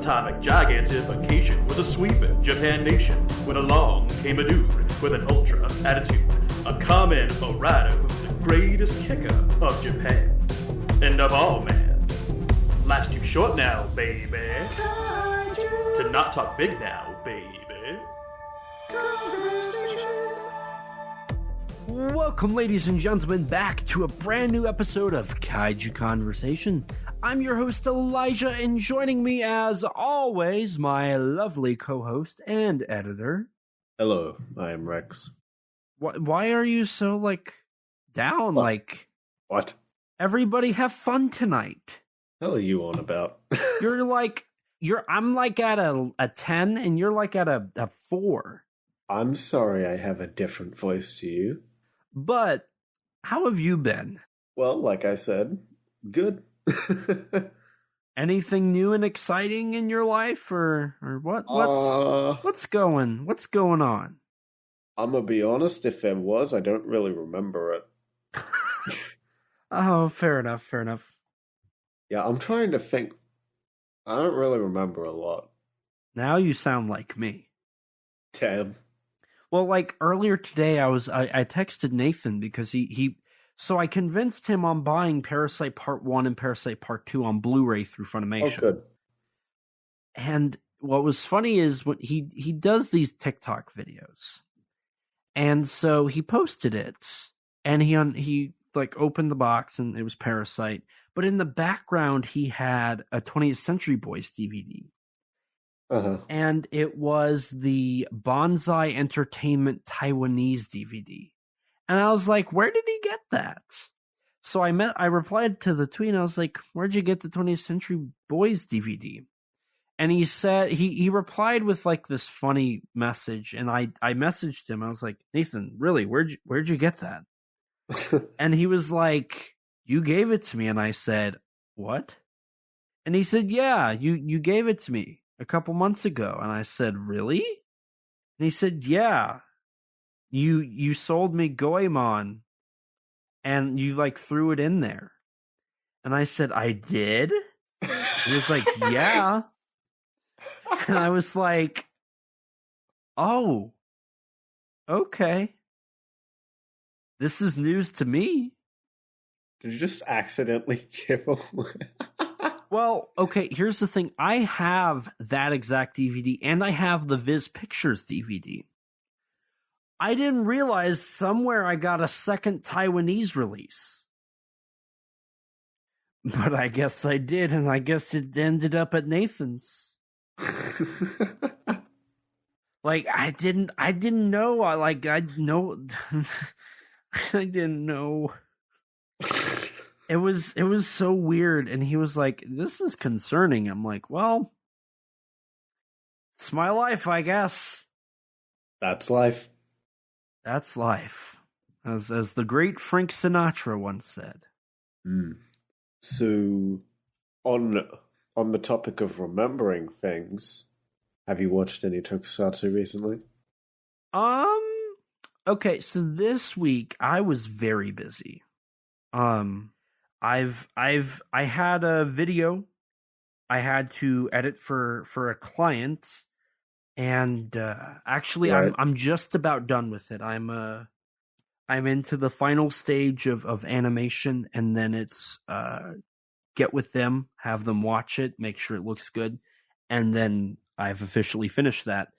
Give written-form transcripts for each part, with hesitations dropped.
atomic gigantification was a sweeping Japan nation when along came a dude with an ultra attitude, a common rider who's the greatest kicker of Japan. And of all, man, life's too short now, baby, to not talk big now, baby. Welcome, ladies and gentlemen, back to a brand new episode of Kaiju Conversation. I'm your host, Elijah, and joining me, as always, my lovely co-host and editor. Hello, I am Rex. Why are you so, down? What? What? Everybody have fun tonight. Hell are you on about? I'm at a 10, and you're at a 4. I'm sorry I have a different voice to you. But how have you been? Well, like I said, good. Anything new and exciting in your life, or what? What's going on? I'm gonna be honest. If there was, I don't really remember it. Oh, fair enough. Yeah, I'm trying to think. I don't really remember a lot. Now you sound like me. Damn. Well, earlier today, I texted Nathan because so I convinced him on buying Parasite Part 1 and Parasite Part 2 on Blu-ray through Funimation. Oh, good. And what was funny is when he does these TikTok videos. And so he posted it, and he opened the box, and it was Parasite. But in the background, he had a 20th Century Boys DVD. Uh-huh. And it was the Bonsai Entertainment Taiwanese DVD. And I was like, where did he get that? So I replied to the tweet, and I was like, where'd you get the 20th Century Boys DVD? And he said, he replied with this funny message, and I messaged him. I was like, Nathan, really, where'd you get that? And he was like, you gave it to me. And I said, what? And he said, yeah, you gave it to me a couple months ago. And I said, really? And he said, yeah, you sold me Goemon, and you threw it in there. And I said, I did? And he was like, yeah. And I was like, oh, okay. This is news to me. Did you just accidentally give away? Well, okay, here's the thing. I have that exact DVD, and I have the Viz Pictures DVD. I didn't realize somewhere I got a second Taiwanese release. But I guess I did, and I guess it ended up at Nathan's. I didn't know. I didn't know. It was so weird, and he was like, this is concerning. I'm like, well, it's my life, I guess. That's life. That's life. As the great Frank Sinatra once said. Mm. So, on the topic of remembering things, have you watched any Tokusatsu recently? Okay, so this week I was very busy. I had a video I had to edit for a client, and actually right. I'm just about done with it. I'm into the final stage of animation, and then it's get with them, have them watch it, make sure it looks good, and then I've officially finished that.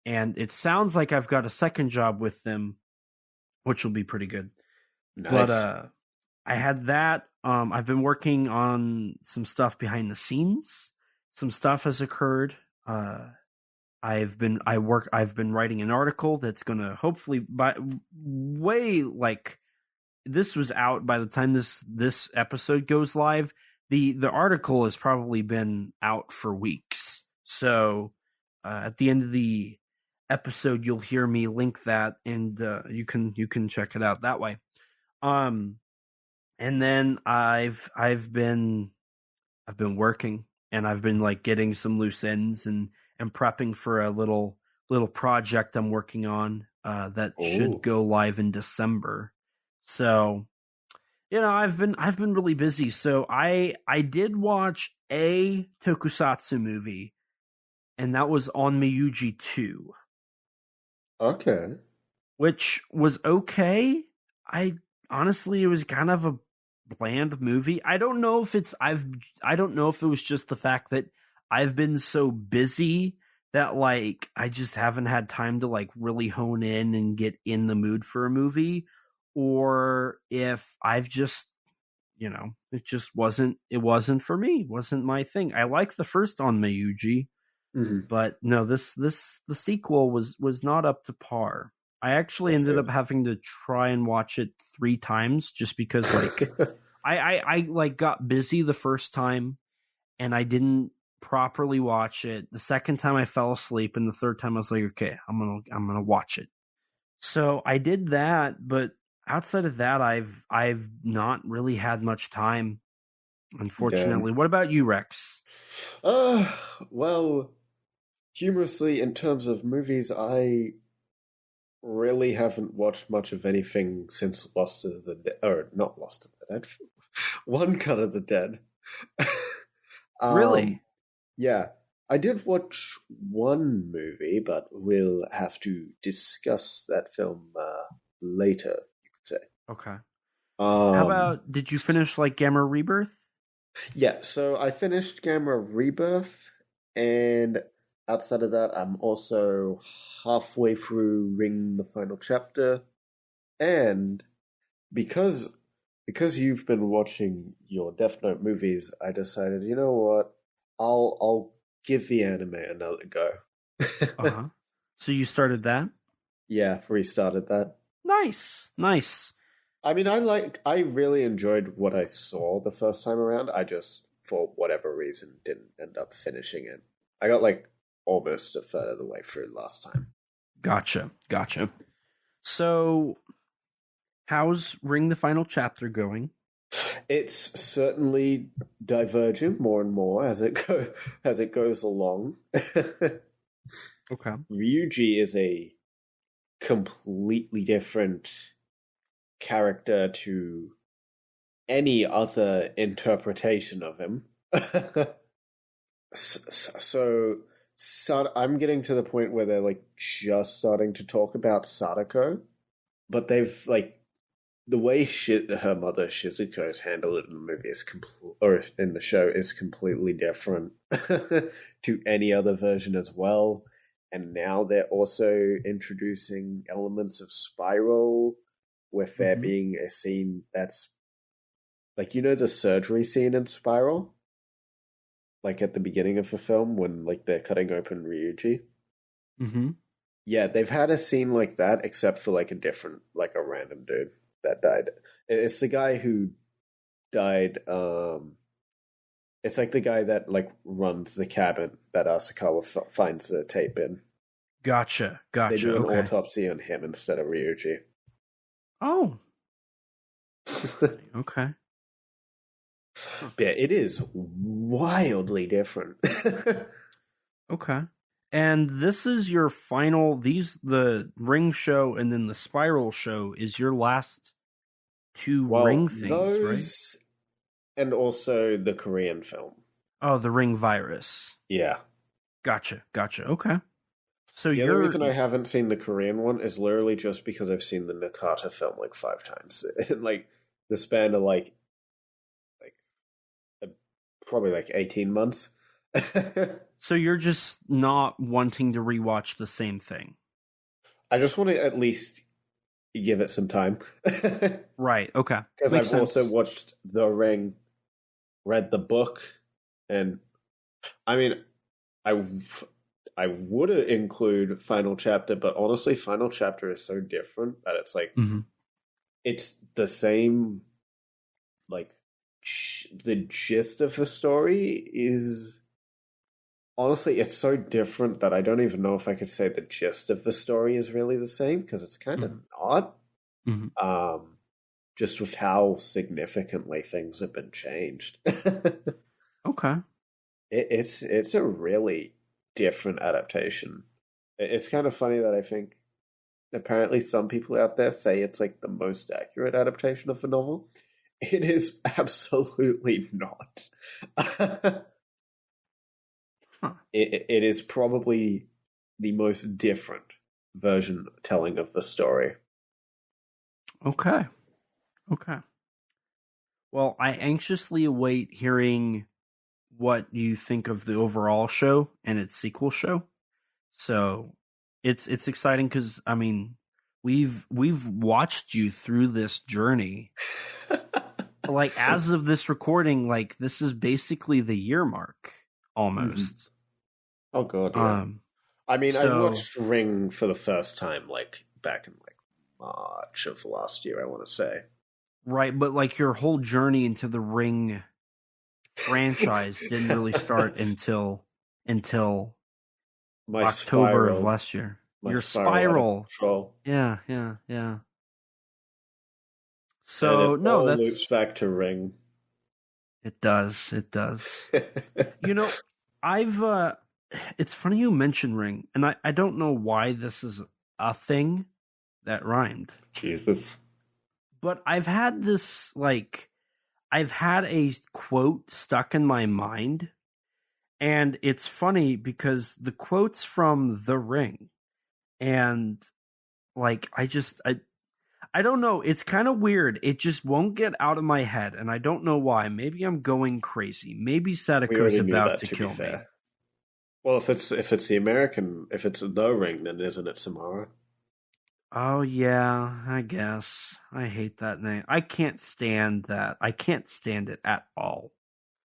And it sounds like I've got a second job with them, which will be pretty good. Nice. But I had that. I've been working on some stuff behind the scenes. Some stuff has occurred. I've been writing an article that's going to hopefully this was out by the time this episode goes live. The article has probably been out for weeks. So at the end of the episode, you'll hear me link that, and you can check it out that way. And then I've been working, and I've been getting some loose ends and prepping for a little project I'm working on that should go live in December. So, I've been really busy. So I did watch a Tokusatsu movie and that was On Miyuji 2, Okay. which was okay. Honestly, it was kind of a bland movie. I don't know if I don't know if it was just the fact that I've been so busy that like I just haven't had time to like really hone in and get in the mood for a movie, or if I've just, it just wasn't for me, wasn't my thing. I like the first On Miyuji, but no, the sequel was not up to par. I actually ended up having to try and watch it 3 times just because like I like got busy the first time and I didn't properly watch it. The second time I fell asleep, and the third time I was like, okay, I'm gonna watch it. So I did that, but outside of that, I've not really had much time, unfortunately. Damn. What about you, Rex? Well, humorously, in terms of movies, I really haven't watched much of anything since Lost of the Dead, or not Lost of the Dead, One Cut of the Dead. Really? Yeah, I did watch one movie, but we'll have to discuss that film later, you could say. Okay. How about, did you finish like Gamera Rebirth? Yeah, so I finished Gamera Rebirth, and outside of that, I'm also halfway through Ring the Final Chapter, and because you've been watching your Death Note movies, I decided, you know what, I'll give the anime another go. Uh-huh. So you started that? Yeah, restarted that. Nice. I mean, I really enjoyed what I saw the first time around. I just, for whatever reason, didn't end up finishing it. I got like almost a third of the way through last time. Gotcha. So, how's Ring the Final Chapter going? It's certainly diverging more and more as it goes along. Okay. Ryuji is a completely different character to any other interpretation of him. So I'm getting to the point where they're like just starting to talk about Sadako, but they've like the way her mother Shizuko is handled in the movie or in the show is completely different to any other version as well. And now they're also introducing elements of Spiral, with there being a scene that's like, the surgery scene in Spiral, like at the beginning of the film when like they're cutting open Ryuji. Mm-hmm. Yeah, they've had a scene like that, except for like a random dude that died. It's the guy who died. It's like the guy that like runs the cabin that Asakawa finds the tape in. Gotcha. They do an Okay. autopsy on him instead of Ryuji. Oh. Okay. Yeah, it is wildly different. Okay. And this is your final, the Ring show and then the Spiral show is your last 2 Ring things, right? And also the Korean film. Oh, the Ring virus. Yeah. Gotcha. Okay. So the other reason I haven't seen the Korean one is literally just because I've seen the Nakata film like 5 times in like the span of like probably like 18 months. So you're just not wanting to rewatch the same thing. I just want to at least give it some time. Right. Okay. Because I've also watched The Ring, read the book, and I mean, I would include Final Chapter, but honestly, Final Chapter is so different that it's like it's the same. Like the gist of the story is honestly, it's so different that I don't even know if I could say the gist of the story is really the same, because it's kind of not. Just with how significantly things have been changed. Okay. It's a really different adaptation. It's kind of funny that I think apparently some people out there say it's like the most accurate adaptation of the novel. It is absolutely not. Huh. It is probably the most different version telling of the story. Okay. Well, I anxiously await hearing what you think of the overall show and its sequel show. So it's exciting because I mean we've watched you through this journey. Like as of this recording, like this is basically the year mark almost. Oh god, yeah. I mean, I so- watched Ring for the first time like back in like March of last year, I want to say. Right, but like your whole journey into the Ring franchise didn't really start until My October spiral, of last year. my Your spiral out of spiral. control. Yeah. And So it no, all that's loops back to Ring. it does. You know, I've it's funny you mention Ring, and I don't know why this is a thing that rhymed. Jesus. But I've had this I've had a quote stuck in my mind, and it's funny because the quote's from The Ring, and like I don't know, it's kind of weird. It just won't get out of my head, and I don't know why. Maybe I'm going crazy. Maybe We Sadako's already knew about that, to to be kill me. fair. Well, if it's the American, if it's the Ring, then isn't it Samara? Oh yeah, I guess. I hate that name. I can't stand that. I can't stand it at all.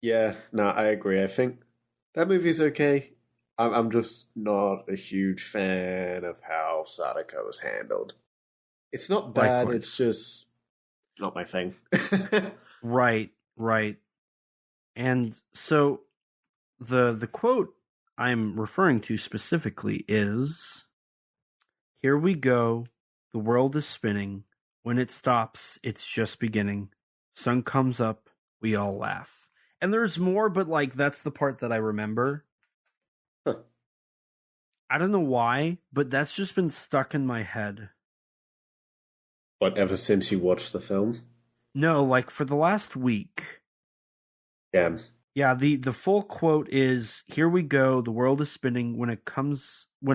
Yeah, no, I agree. I think that movie's okay. I'm just not a huge fan of how Sadako was handled. It's not bad, Likewise. it's just not my thing. Right. And so the quote I'm referring to specifically is, "Here we go. The world is spinning. When it stops, it's just beginning. Sun comes up, we all laugh." And there's more, but like that's the part that I remember. Huh. I don't know why, but that's just been stuck in my head. What, ever since you watched the film? No, like for the last week. Yeah. Yeah, the full quote is, "Here we go, the world is spinning. When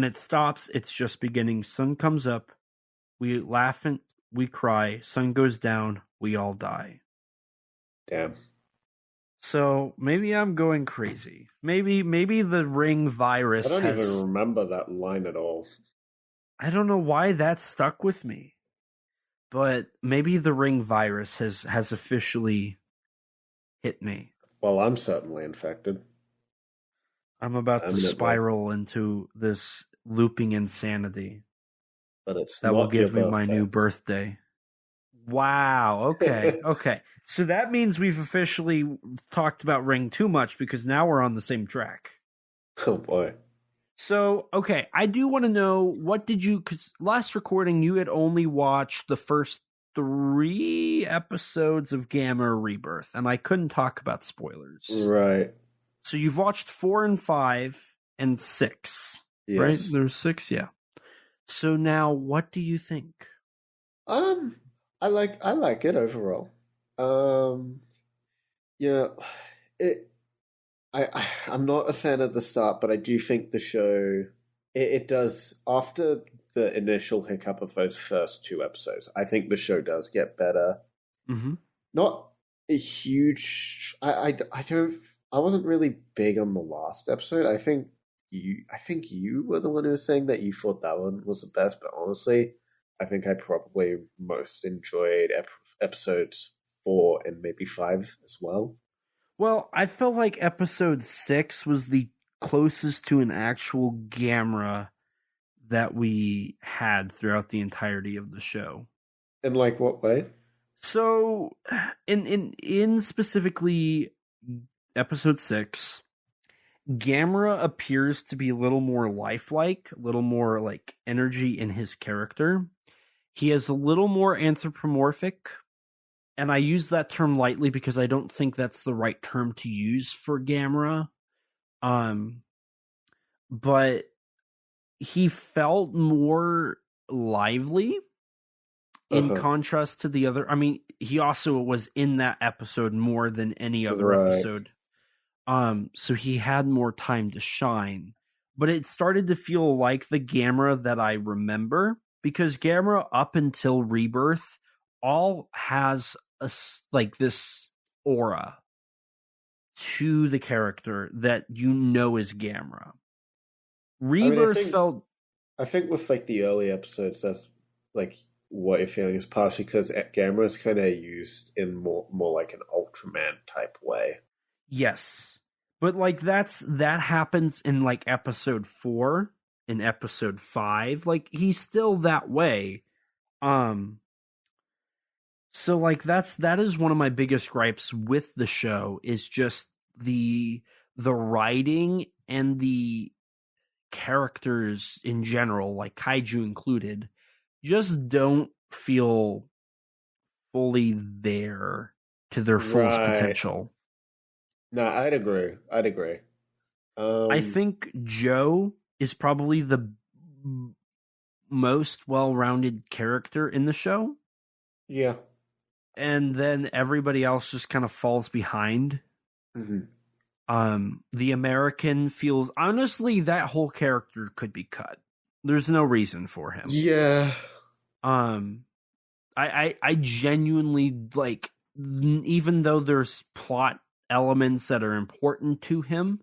it stops, it's just beginning. Sun comes up, we laugh and we cry. Sun goes down, we all die." Damn. So maybe I'm going crazy. Maybe the Ring virus I don't has... even remember that line at all. I don't know why that stuck with me. But maybe the Ring virus has officially hit me. Well, I'm certainly infected. I'm about to Eminently. spiral into this looping insanity But it's that not will give me your my birthday. new birthday. Wow. Okay. So that means we've officially talked about Ring too much because now we're on the same track. Oh boy. So, okay, I do want to know, because last recording you had only watched the first 3 episodes of Gamera Rebirth, and I couldn't talk about spoilers. Right. So you've watched 4 and 5 and 6, right? Yes. There's 6, yeah. So now, what do you think? I like it overall. Yeah, I'm not a fan at the start, but I do think the show it does, after the initial hiccup of those first 2 episodes, I think the show does get better. Mm-hmm. Not a huge. I wasn't really big on the last episode. I think you were the one who was saying that you thought that one was the best, but honestly, I think I probably most enjoyed episodes 4 and maybe 5 as well. Well, I felt like episode 6 was the closest to an actual Gamera that we had throughout the entirety of the show. In like what way? So, in specifically episode 6, Gamera appears to be a little more lifelike, a little more like energy in his character. He is a little more anthropomorphic, and I use that term lightly because I don't think that's the right term to use for Gamera. But he felt more lively in contrast to the other. I mean, he also was in that episode more than any other Right. episode. So he had more time to shine. But it started to feel like the Gamera that I remember, because Gamera up until Rebirth all has this aura to the character that you know is Gamera. Rebirth felt... I think with like the early episodes, that's like what you're feeling is partially because Gamera is kind of used in more like an Ultraman type way. Yes. But like that happens in like episode 4, in episode 5. Like he's still that way. So like that is one of my biggest gripes with the show, is just the writing and the characters in general, like Kaiju included, just don't feel fully there to their fullest potential. No, I'd agree. I think Joe is probably the most well-rounded character in the show. Yeah. And then everybody else just kind of falls behind. Mm-hmm. The American feels... Honestly, that whole character could be cut. There's no reason for him. Yeah. I genuinely, like, even though there's plot elements that are important to him,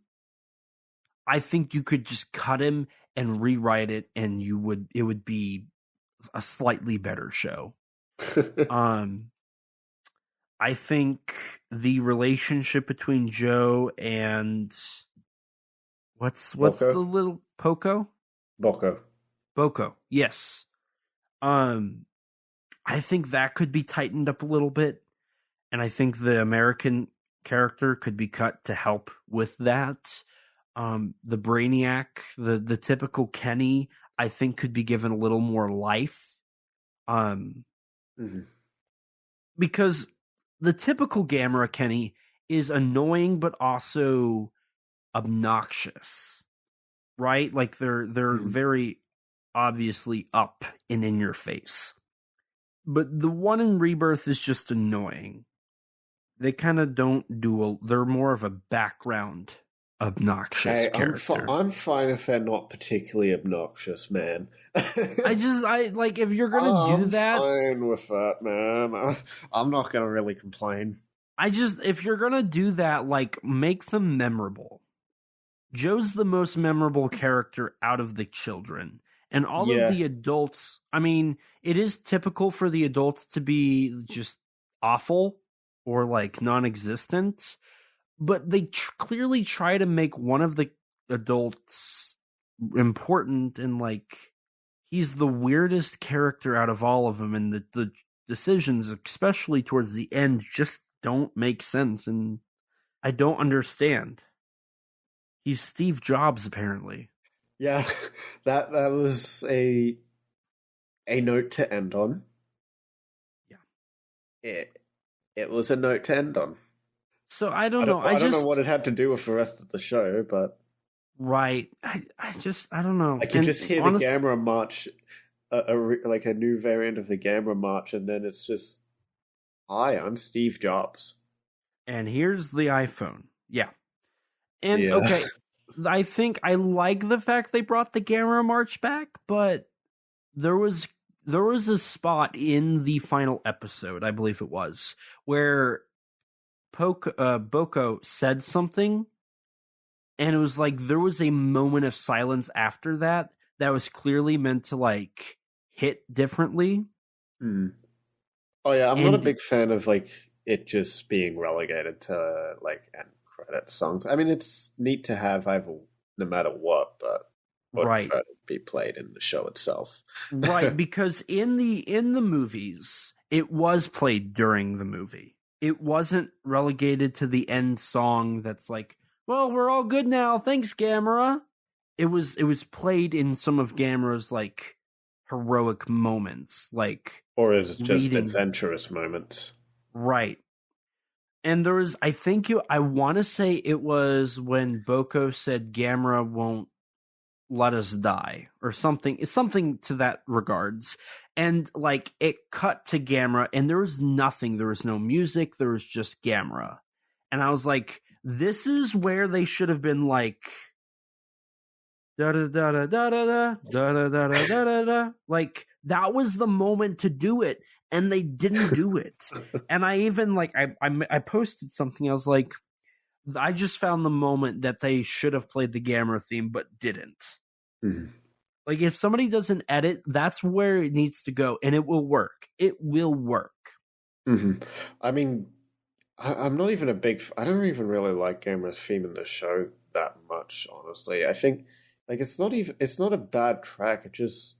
I think you could just cut him and rewrite it, and it would be a slightly better show. I think the relationship between Joe and what's Boko? the little Poco? Boko. Yes. I think that could be tightened up a little bit, and I think the American character could be cut to help with that. The Brainiac, the typical Kenny, I think could be given a little more life. Because the typical Gamera Kenny is annoying but also obnoxious, right? Like they're very obviously up and in your face. But the one in Rebirth is just annoying. They kind of don't they're more of a background obnoxious character. I'm fine if they're not particularly obnoxious, man. I like, if you're gonna do that, I'm fine with that, man. I'm not gonna really complain. If you're gonna do that, like, make them memorable. Joe's the most memorable character out of the children. And all of the adults, I mean, it is typical for the adults to be just awful or like non-existent, but they clearly try to make one of the adults important, and like he's the weirdest character out of all of them, and the decisions, especially towards the end, just don't make sense, and I don't understand. He's Steve Jobs, apparently. Yeah, that was a note to end on. Yeah. It was a note to end on. So I don't know. I don't know what it had to do with the rest of the show, but... Right. I don't know. I can just hear the Gamera march, like a new variant of the Gamera march, and then it's just, hi, I'm Steve Jobs. And here's the iPhone. Yeah. And, okay, I think I like the fact they brought the Gamera march back, but there was a spot in the final episode, I believe it was, where Boko said something, and it was like there was a moment of silence after that was clearly meant to like hit differently. Oh yeah, I'm not a big fan of like it just being relegated to like end credit songs. I mean, it's neat to have either, no matter what, but right, be played in the show itself. Right, because in the movies, it was played during the movie. It wasn't relegated to the end song that's like, well, we're all good now, thanks, Gamera. It was played in some of Gamera's like heroic moments, like, or is it just adventurous moments? Right. And there was, I want to say it was when Boko said Gamera won't let us die, or something. It's something to that regards. And like it cut to Gamera, and there was nothing. There was no music. There was just Gamera. And I was like, This is where they should have been like da da da da da da da da da da da da. Like that was the moment to do it, and they didn't do it. And I even like I posted something. I was like, I just found the moment that they should have played the Gamera theme but didn't. Mm-hmm. Like if somebody doesn't edit, that's where it needs to go, and it will work. It will work. Mm-hmm. I mean, I'm not even I don't even really like Gamera's theme in the show that much, honestly. I think like it's not a bad track. It just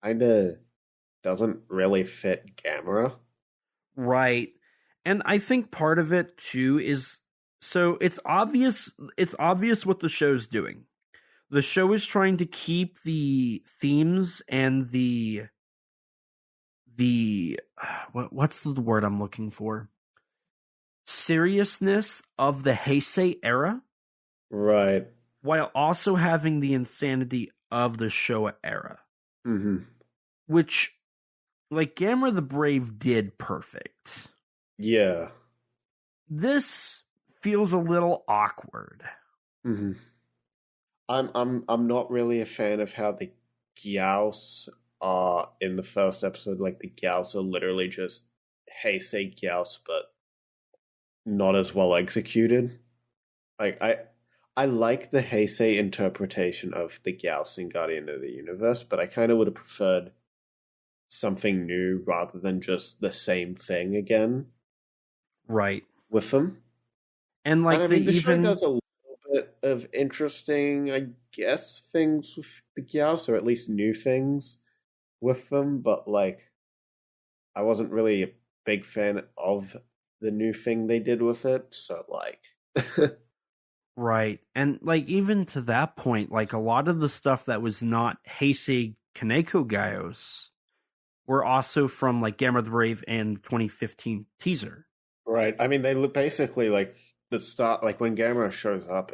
kind of doesn't really fit Gamera. Right. And I think part of it too is so it's obvious what the show's doing. The show is trying to keep the themes and the what's the word I'm looking for? Seriousness of the Heisei era. Right. While also having the insanity of the Showa era. Mm-hmm. Which, like, Gamera the Brave did perfect. Yeah. This feels a little awkward. Mm-hmm. I'm not really a fan of how the Gyaos are in the first episode. Like the Gyaos are literally just Heisei Gyaos, but not as well executed. Like I like the Heisei interpretation of the Gyaos in Guardian of the Universe, but I kind of would have preferred something new rather than just the same thing again. Right. With them. And like, and, I mean, the show does a little bit of interesting, I guess, things with the Gyaos, or at least new things with them, but like I wasn't really a big fan of the new thing they did with it, so like right. And like even to that point, like a lot of the stuff that was not Heisei Kaneko Gyaos were also from like Gamera the Brave and 2015 teaser. Right. I mean, they look basically like the start, like when Gamera shows up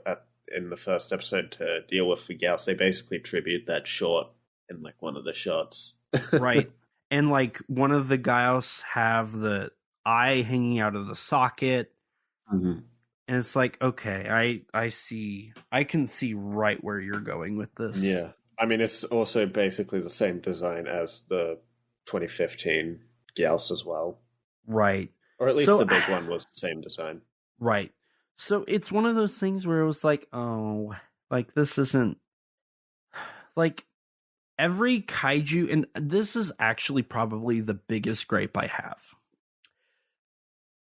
in the first episode to deal with the Gyaos, they basically tribute that short in like one of the shots. Right. And like one of the Gyaos have the eye hanging out of the socket. Mm-hmm. And it's like, okay, I can see right where you're going with this. Yeah. I mean, it's also basically the same design as the 2015 Gyaos as well. Right. Or at least the big one was the same design. Right. So it's one of those things where it was like, oh, like this isn't like every kaiju, and this is actually probably the biggest gripe I have.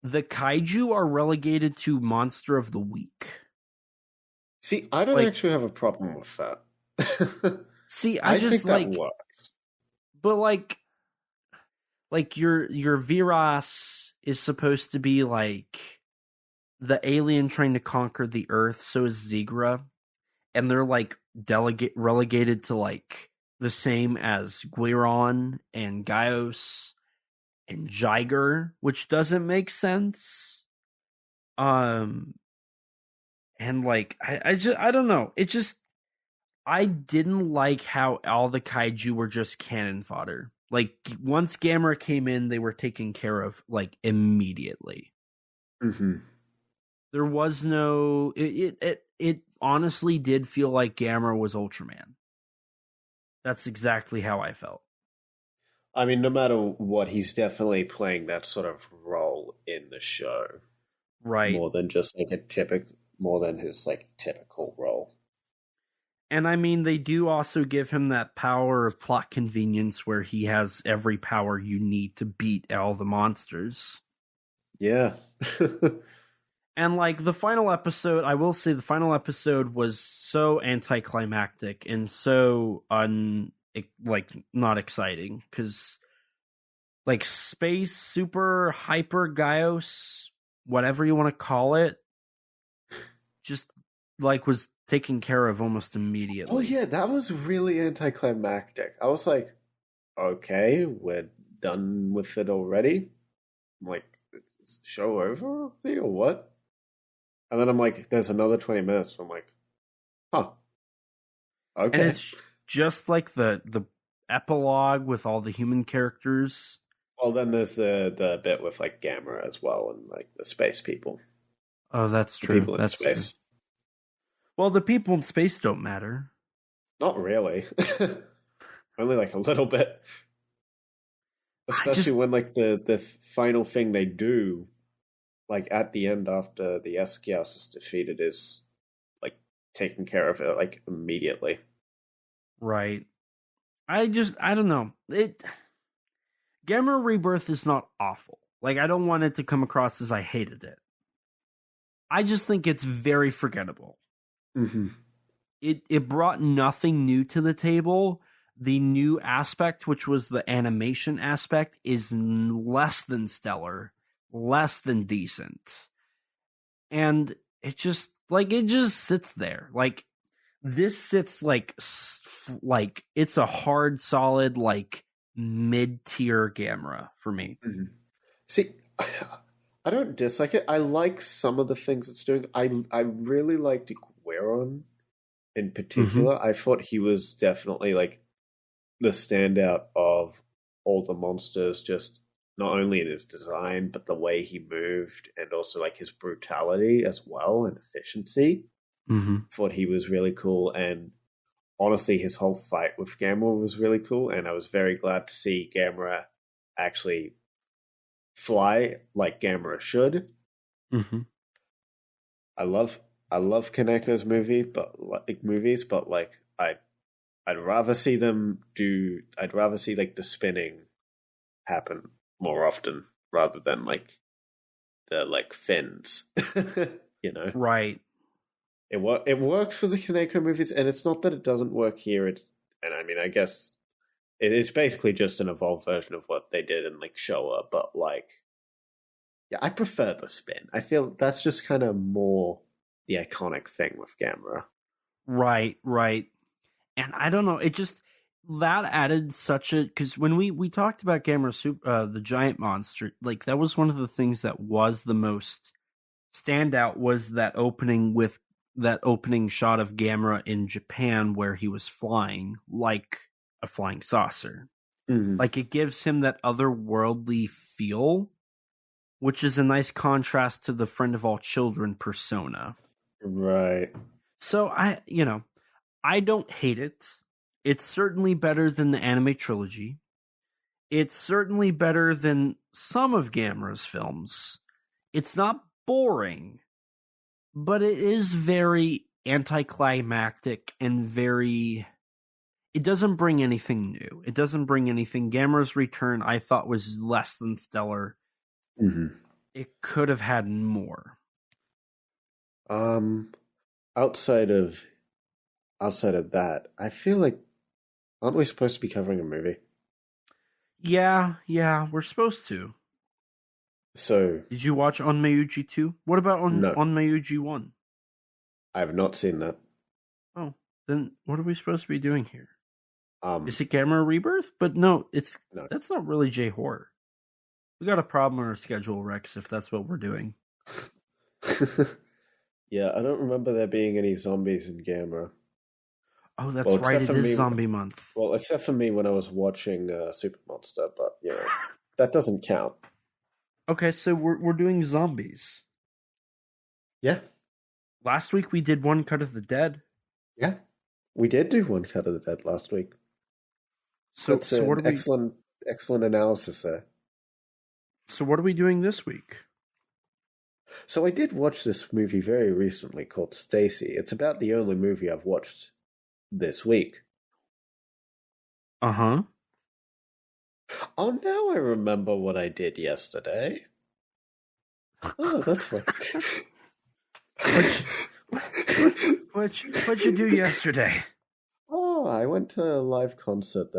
The kaiju are relegated to monster of the week. See, I don't actually have a problem with that. See, I just think that works. But like your Viras is supposed to be like the alien trying to conquer the Earth, so is Zegra. And they're like relegated to like the same as Guiron and Gaios and Jiger, which doesn't make sense. And like I don't know. It just I didn't like how all the kaiju were just cannon fodder. Like once Gamera came in, they were taken care of like immediately. Mm-hmm. There was no it honestly did feel like Gamera was Ultraman. That's exactly how I felt. I mean, no matter what, he's definitely playing that sort of role in the show. Right. More than just like more than his like typical role. And I mean, they do also give him that power of plot convenience where he has every power you need to beat all the monsters. Yeah. And like the final episode, I will say the final episode was so anticlimactic and so not exciting, because like space super hyper Gaios, whatever you want to call it, just like was taken care of almost immediately. Oh yeah, that was really anticlimactic. I was like, okay, we're done with it already. I'm like, is the show over or what? And then I'm like, there's another 20 minutes. I'm like, huh. Okay. And it's just like the epilogue with all the human characters. Well, then there's the bit with like Gamera as well and like the space people. Oh, that's The true. people in That's true. space. Well, the people in space don't matter. Not really. Only like a little bit. Especially when like the final thing they do, like at the end after the S-Chaos is defeated, is like taking care of it like immediately. Right. I don't know. Gamera Rebirth is not awful. Like, I don't want it to come across as I hated it. I just think it's very forgettable. Mm-hmm. It brought nothing new to the table. The new aspect, which was the animation aspect, is less than stellar, less than decent. And it just sits there. Like, this sits like it's a hard, solid, like mid-tier Gamera for me. Mm-hmm. See, I don't dislike it. I like some of the things it's doing. I really liked Gueron in particular. I thought he was definitely like the standout of all the monsters, just not only in his design, but the way he moved and also like his brutality as well and efficiency. Thought he was really cool, and honestly his whole fight with Gamera was really cool, and I was very glad to see Gamera actually fly like Gamera should. I love Kaneko's movies, but like I'd rather see like the spinning happen more often rather than like the like fins. You know? Right. It works for the Kaneko movies, and it's not that it doesn't work here. I guess it's basically just an evolved version of what they did in like Showa, but like, yeah, I prefer the spin. I feel that's just kind of more the iconic thing with Gamera. Right. And I don't know, it just that added such a, because when we talked about Gamera the giant monster, like that was one of the things that was the most standout, was that opening shot of Gamera in Japan where he was flying like a flying saucer. Like it gives him that otherworldly feel, which is a nice contrast to the friend of all children persona. Right. So I don't hate it. It's certainly better than the anime trilogy. It's certainly better than some of Gamera's films. It's not boring, but it is very anticlimactic and it doesn't bring anything new. It doesn't bring anything. Gamera's Return, I thought, was less than stellar. It could have had more. Outside of that, I feel like, aren't we supposed to be covering a movie? Yeah, we're supposed to. So, did you watch Onmyuji 2? What about Onmyuji 1? I have not seen that. Oh, then what are we supposed to be doing here? Is it Gamera Rebirth? But no, that's not really J-horror. We got a problem on our schedule, Rex, if that's what we're doing. Yeah, I don't remember there being any zombies in Gamera. Oh, that's right. It is zombie month. Well, except for me when I was watching Super Monster, but that doesn't count. Okay, so we're doing zombies. Yeah. Last week we did One Cut of the Dead. Yeah, we did do One Cut of the Dead last week. So what are we... excellent analysis there. So what are we doing this week? So I did watch this movie very recently called Stacy. It's about the only movie I've watched this week. Uh-huh. Oh, now I remember what I did yesterday. Oh, that's fun. What'd you do yesterday? Oh, I went to a live concert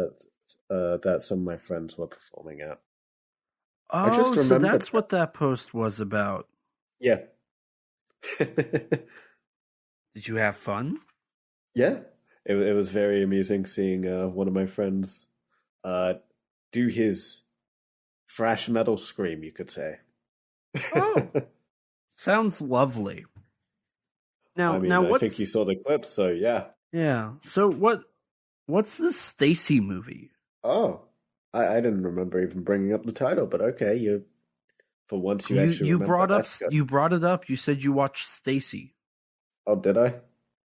that some of my friends were performing at. Oh, so that's what that post was about. Yeah. Did you have fun? Yeah. It was very amusing seeing one of my friends do his thrash metal scream, you could say. Oh, sounds lovely. Now, I think you saw the clip, so yeah. Yeah. So what's this Stacy movie? Oh, I didn't remember even bringing up the title, but okay, you For once, you actually remember. brought up That's good. you brought it up. You said you watched Stacy. Oh, did I?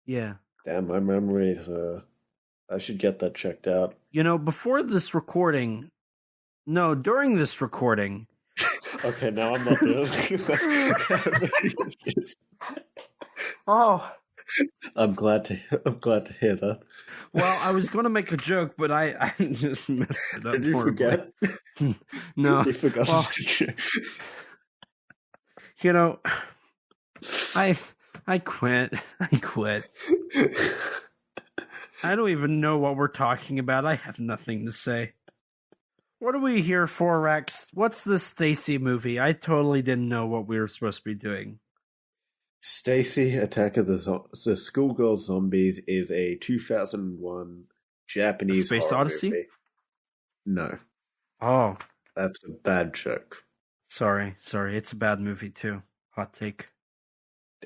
Yeah. Damn, my memory is. I should get that checked out. Before this recording, no, during this recording. Okay, now I'm not doing. Oh, I'm glad to hear that. well, I was going to make a joke, but I just messed it up. Did you horribly. forget? No. You forgot. Well, I quit. I quit. I don't even know what we're talking about. I have nothing to say. What are we here for, Rex? What's this Stacy movie? I totally didn't know what we were supposed to be doing. Stacy, Attack of the Schoolgirl Zombies is a 2001 Japanese Space horror Odyssey? movie. No. Oh. That's a bad joke. Sorry. It's a bad movie, too. Hot take.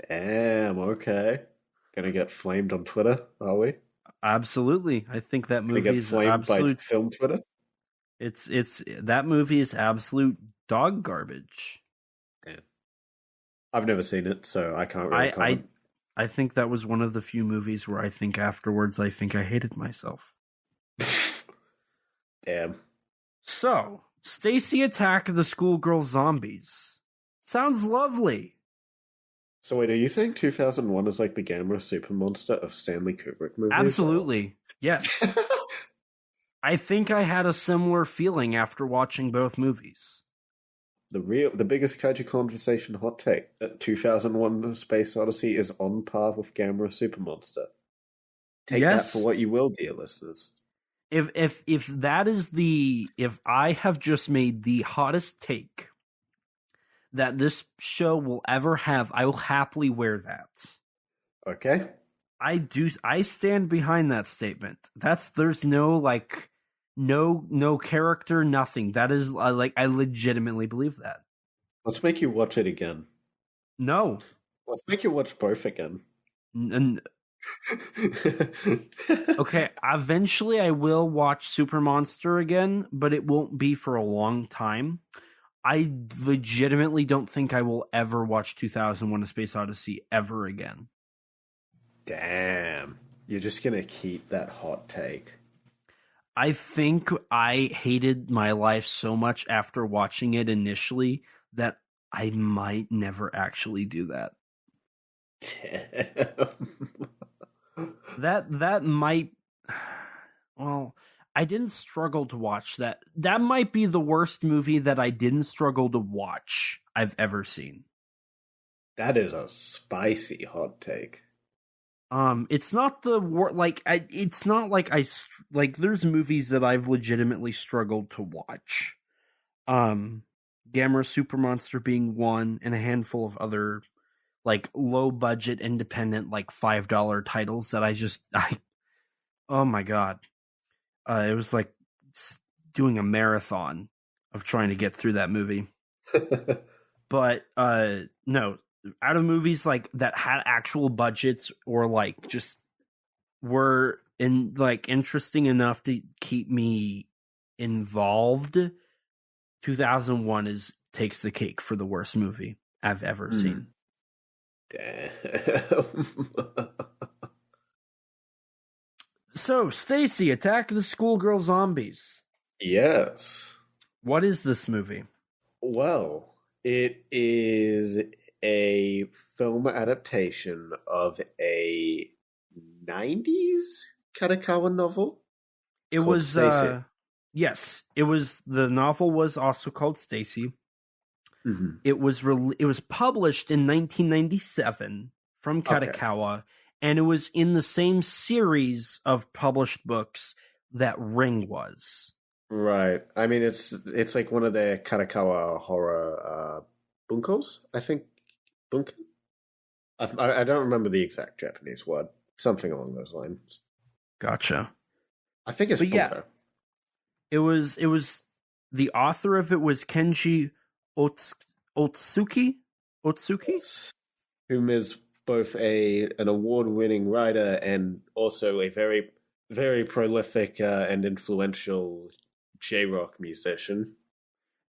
Damn, okay. Gonna get flamed on Twitter, are we? Absolutely. I think that movie Gonna get is flamed absolute... by film Twitter? It's that movie is absolute dog garbage. Damn. I've never seen it, so I can't really comment. I think that was one of the few movies where I think afterwards I hated myself. Damn. So, Stacy Attack of the Schoolgirl Zombies. Sounds lovely. So wait, are you saying 2001 is like the Gamera super monster of Stanley Kubrick movies? Absolutely. Yes. I think I had a similar feeling after watching both movies. The biggest Kaiju Conversation hot take that 2001 Space Odyssey is on par with Gamera Super Monster. Take that for what you will, dear listeners. If I have just made the hottest take that this show will ever have, I will happily wear that. Okay. I stand behind that statement. There's no no character, nothing. That is I legitimately believe that. Let's make you watch it again. No. Let's make you watch both again. Okay, eventually I will watch Super Monster again, but it won't be for a long time. I legitimately don't think I will ever watch 2001: A Space Odyssey ever again. Damn. You're just going to keep that hot take. I think I hated my life so much after watching it initially that I might never actually do that. Damn. That might... Well, I didn't struggle to watch that. That might be the worst movie that I didn't struggle to watch I've ever seen. That is a spicy hot take. It's not it's not like there's movies that I've legitimately struggled to watch. Gamera Super Monster being one, and a handful of other low budget independent $5 titles that oh my god. It was like doing a marathon of trying to get through that movie. But no, out of movies that had actual budgets or just were interesting enough to keep me involved, 2001 takes the cake for the worst movie I've ever seen. Damn. So, Stacy, Attack of the Schoolgirl Zombies. Yes. What is this movie? Well, it is a film adaptation of a 90s Katakawa novel. It was Stacy. Yes, it was. The novel was also called Stacy. Mm-hmm. It was published in 1997 from Katakawa, and it was in the same series of published books that Ring was. Right. I mean, it's like one of the Katakawa horror bunkos, I think. Bunko? I don't remember the exact Japanese word. Something along those lines. Gotcha. I think it's bunko. Yeah, it was the author of it was Kenji Otsuki, whom is both an award-winning writer and also a very, very prolific and influential J-rock musician.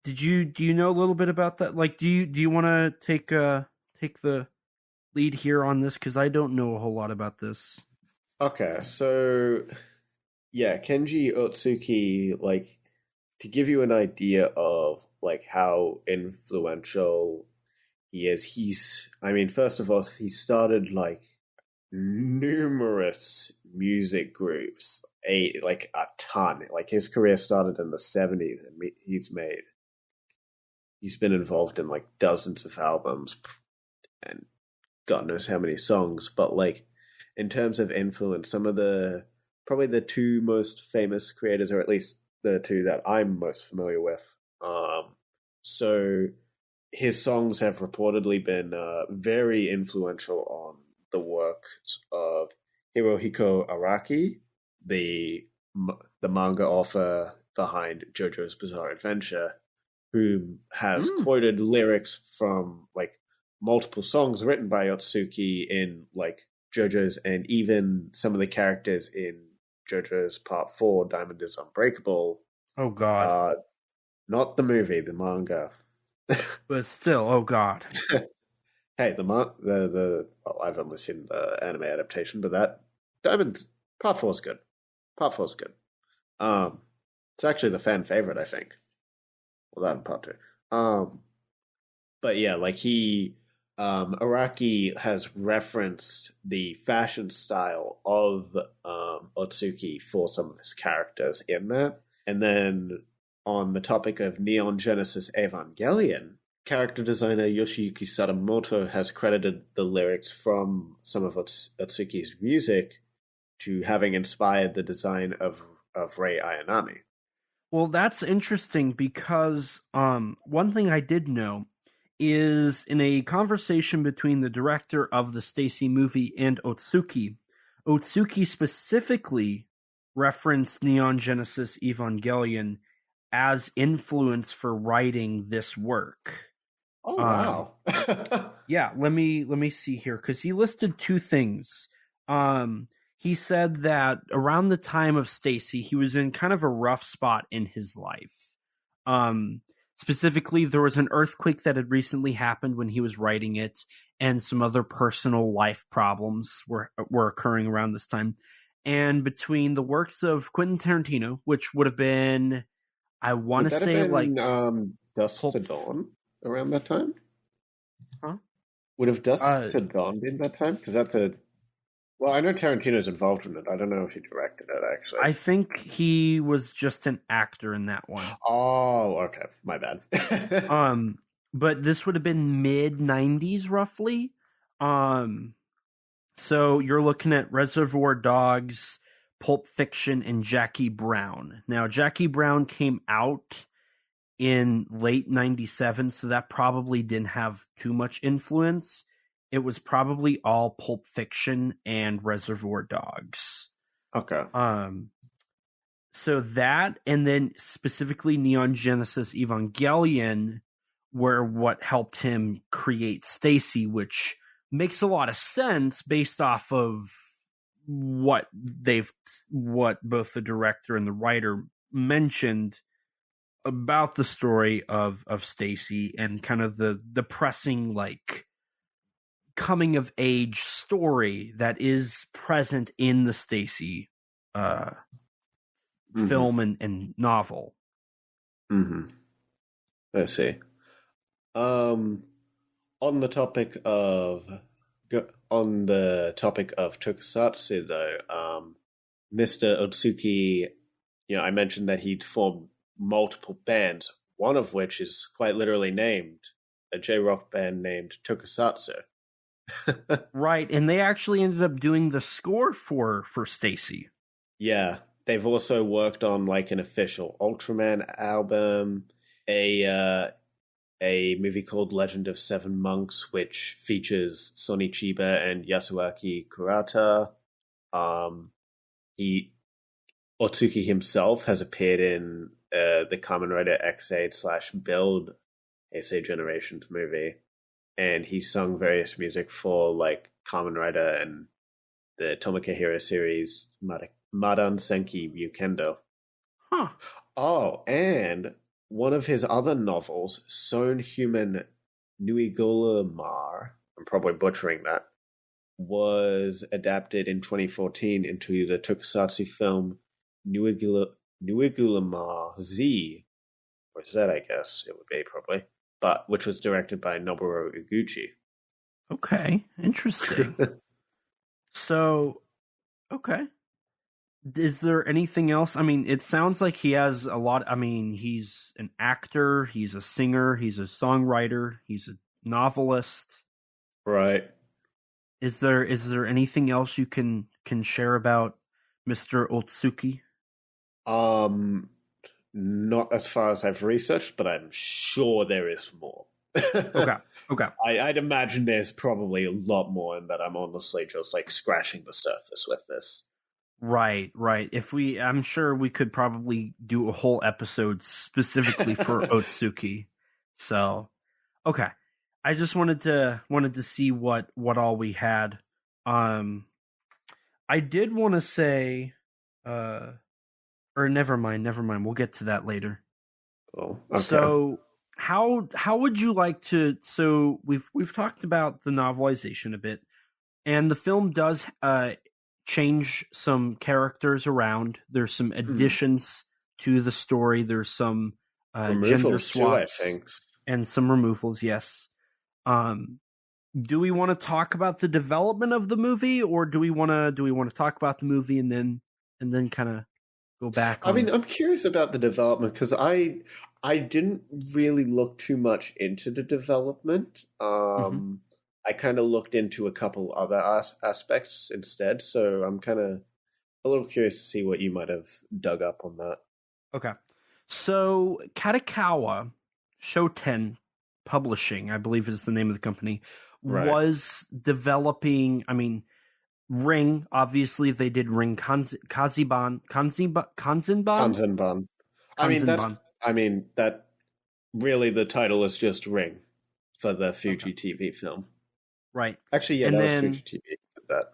do you know a little bit about that? Like, do you want to take the lead here on this? Because I don't know a whole lot about this. Okay, so yeah, Kenji Otsuki, like, to give you an idea of like how influential he is, first of all, he started like numerous music groups, a ton. Like his career started in the 70s, and he's been involved in like dozens of albums and God knows how many songs. But like in terms of influence, some of probably the two most famous creators, or at least the two that I'm most familiar with. So his songs have reportedly been very influential on the works of Hirohiko Araki, the manga author behind JoJo's Bizarre Adventure, who has quoted lyrics from like multiple songs written by Otsuki in like JoJo's, and even some of the characters in JoJo's Part 4, Diamond is Unbreakable. Oh, God. Not the movie, the manga. But still, oh, God. Hey, well, I've only seen the anime adaptation, but that Diamond's Part 4 is good. Part 4 is good. It's actually the fan favorite, I think. Well, that and Part 2. But yeah, like Araki has referenced the fashion style of Otsuki for some of his characters in that. And then on the topic of Neon Genesis Evangelion, character designer Yoshiyuki Sadamoto has credited the lyrics from some of Otsuki's music to having inspired the design of Rei Ayanami. Well, that's interesting because one thing I did know is in a conversation between the director of the Stacy movie and Otsuki specifically referenced Neon Genesis Evangelion as influence for writing this work. Oh, wow. Yeah, let me see here, because he listed two things. He said that around the time of Stacy, he was in kind of a rough spot in his life. Specifically, there was an earthquake that had recently happened when he was writing it, and some other personal life problems were occurring around this time. And between the works of Quentin Tarantino, which would have been, I want to say, like Dusk to Dawn around that time? Huh? Would have Dusk to Dawn been that time? Because well, I know Tarantino's involved in it. I don't know if he directed it, actually. I think he was just an actor in that one. Oh, okay. My bad. But this would have been mid-90s, roughly. So you're looking at Reservoir Dogs, Pulp Fiction, and Jackie Brown. Now, Jackie Brown came out in late 97, so that probably didn't have too much influence. It was probably all Pulp Fiction and Reservoir Dogs. Okay. So that, and then specifically Neon Genesis Evangelion, were what helped him create Stacy, which makes a lot of sense based off of what both the director and the writer mentioned about the story of Stacy, and kind of the depressing, like, coming of age story that is present in the Stacy film and novel. Mm-hmm. I see. On the topic of Tokusatsu, though, Mr. Otsuki, I mentioned that he'd formed multiple bands, one of which is quite literally named a J-rock band named Tokusatsu. Right, and they actually ended up doing the score for Stacy. Yeah, they've also worked on like an official Ultraman album, a movie called Legend of Seven Monks, which features Sonny Chiba and Yasuaki Kurata. Otsuki himself has appeared in the Kamen Rider X8/Build Heisei Generations movie, and he sung various music for like Kamen Rider and the Tomoka series Madan Senki Ryukendo. Huh. Oh, and one of his other novels, Son Human Nuigulamar, I'm probably butchering that, was adapted in 2014 into the Tokusatsu film Nuigulamar Z, or Z, I guess it would be probably, but which was directed by Noboru Iguchi. Okay, interesting. So, okay. Is there anything else? I mean, it sounds like he has a lot. I mean, he's an actor, he's a singer, he's a songwriter, he's a novelist. Right. Is there anything else you can share about Mr. Otsuki? Not as far as I've researched, but I'm sure there is more. Okay. I'd imagine there's probably a lot more, and that I'm honestly just like scratching the surface with this. Right. I'm sure we could probably do a whole episode specifically for Otsuki. So, okay. I just wanted to see what all we had. I did want to say, or never mind. We'll get to that later. Oh, okay. So, how would you like to? So we've talked about the novelization a bit, and the film does change some characters around. There's some additions to the story. There's some gender swaps too, I think. And some removals. Yes. Do we want to talk about the development of the movie, or do we want to talk about the movie and then kind of go back? I mean, I'm curious about the development because I didn't really look too much into the development. I kind of looked into a couple other aspects instead, so I'm kind of a little curious to see what you might have dug up on that. Okay, so Katakawa Shoten Publishing, I believe is the name of the company, right, was developing. I mean, Ring. Obviously, they did Ring Kanzenban. I mean that really the title is just Ring for the Fuji TV film. Right. Actually, yeah, was Fuji TV. That.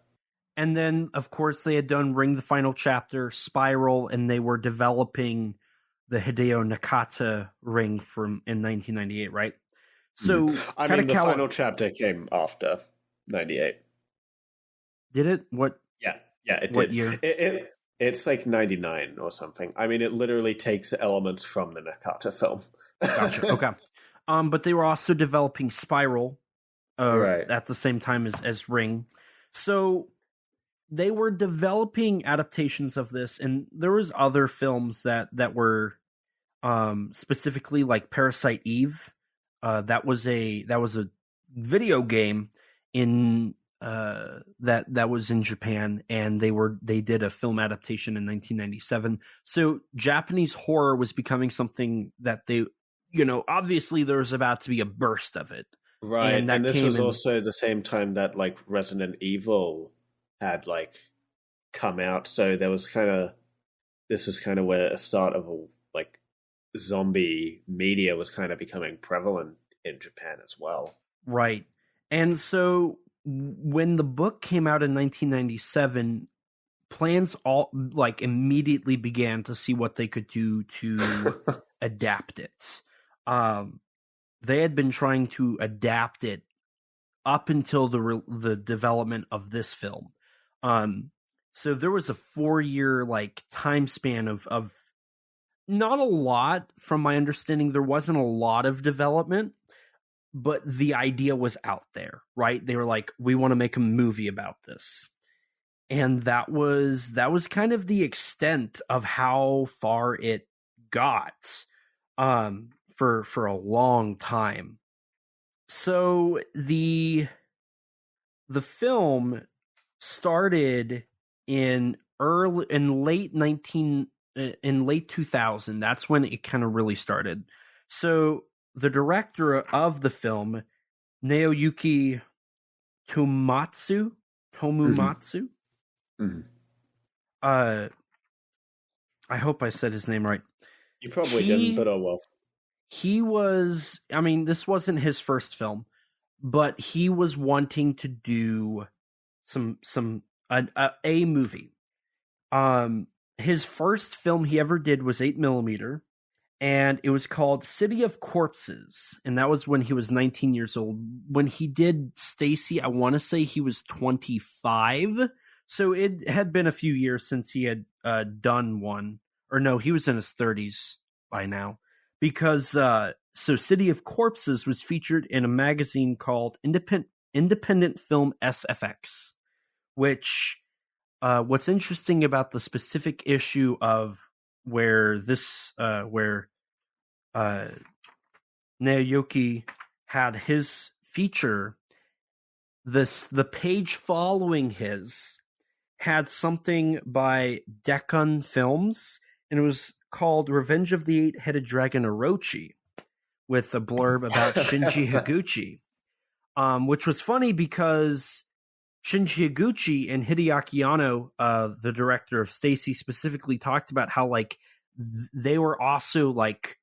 And then, of course, they had done Ring the Final Chapter, Spiral, and they were developing the Hideo Nakata Ring in 1998, right? So, I mean, the Final Chapter came after 98. Did it? What? Yeah, it what did. Year? It's like 99 or something. I mean, it literally takes elements from the Nakata film. Gotcha. Okay. But they were also developing Spiral, right, at the same time as Ring. So they were developing adaptations of this, and there was other films that were specifically like Parasite Eve. That was a video game in that was in Japan, and they did a film adaptation in 1997. So Japanese horror was becoming something that they, obviously there was about to be a burst of it. Right, and this was also the same time that like Resident Evil had like come out, so there was this is kind of where a start of like zombie media was kind of becoming prevalent in Japan as well. Right, and so when the book came out in 1997, plans all like immediately began to see what they could do to adapt it. They had been trying to adapt it up until the development of this film. So there was a 4-year like time span of not a lot, from my understanding. There wasn't a lot of development, but the idea was out there, right? They were like, we want to make a movie about this. And that was kind of the extent of how far it got for a long time. So the film started in late 2000. That's when it kind of really started. So the director of the film, Naoyuki Tomumatsu. Mm-hmm. I hope I said his name right. You probably didn't, but oh well. He was, I mean, this wasn't his first film, but he was wanting to do a movie. His first film he ever did was 8mm, and it was called City of Corpses, and that was when he was 19 years old. When he did Stacy, I want to say he was 25, so it had been a few years since he had done one. Or no, he was in his 30s by now, because so City of Corpses was featured in a magazine called Independent Film SFX, which what's interesting about the specific issue of where Naoki had his feature, the page following his had something by Deccan Films, and it was called Revenge of the Eight-Headed Dragon Orochi, with a blurb about Shinji Higuchi, which was funny because Shinji Higuchi and Hideaki Anno, the director of Stacy, specifically talked about how like they were also like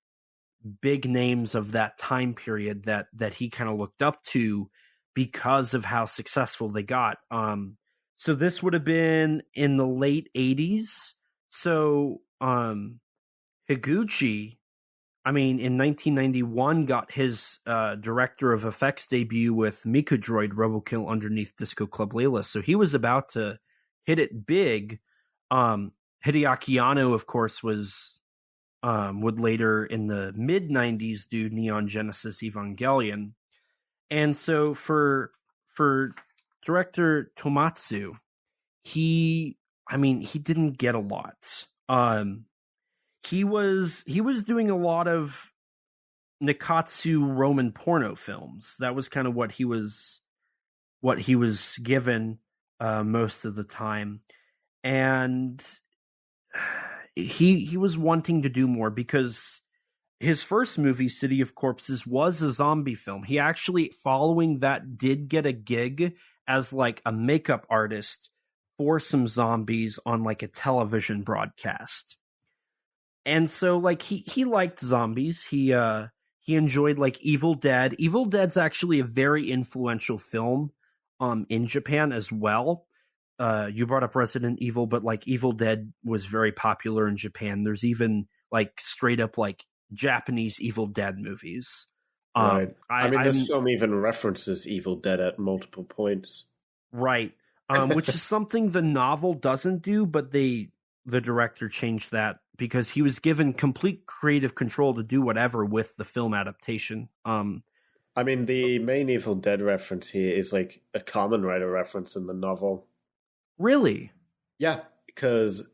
big names of that time period that he kind of looked up to because of how successful they got. So this would have been in the late 80s. So Higuchi, I mean, in 1991, got his director of effects debut with Mikudroid Robokill underneath Disco Club Layla. So he was about to hit it big. Hideaki Anno, of course, would later in the mid 90s do Neon Genesis Evangelion. And so for director Tomatsu, he didn't get a lot. He was doing a lot of Nikatsu Roman porno films. That was kind of what he was given most of the time. And he was wanting to do more because his first movie, City of Corpses, was a zombie film. He actually, following that, did get a gig as like a makeup artist for some zombies on like a television broadcast. And so like he liked zombies. He enjoyed like Evil Dead. Evil Dead's actually a very influential film in Japan as well. You brought up Resident Evil, but like Evil Dead was very popular in Japan. There's even like straight up like Japanese Evil Dead movies. Right. I mean, this film even references Evil Dead at multiple points. Right. Which is something the novel doesn't do, but the director changed that because he was given complete creative control to do whatever with the film adaptation. I mean, the main Evil Dead reference here is like a Kamen Rider reference in the novel. Really? Yeah, because...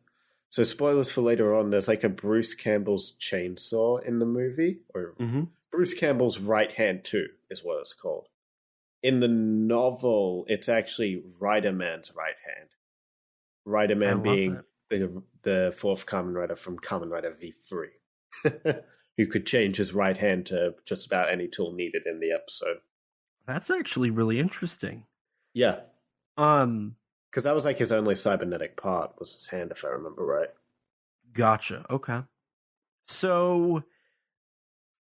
So spoilers for later on, there's like a Bruce Campbell's chainsaw in the movie. Or Bruce Campbell's right hand too, is what it's called. In the novel, it's actually Riderman's right hand. Riderman being the fourth Kamen Rider from Kamen Rider V3. Who could change his right hand to just about any tool needed in the episode. That's actually really interesting. Yeah. Because that was like his only cybernetic part, was his hand, if I remember right. Gotcha. Okay. So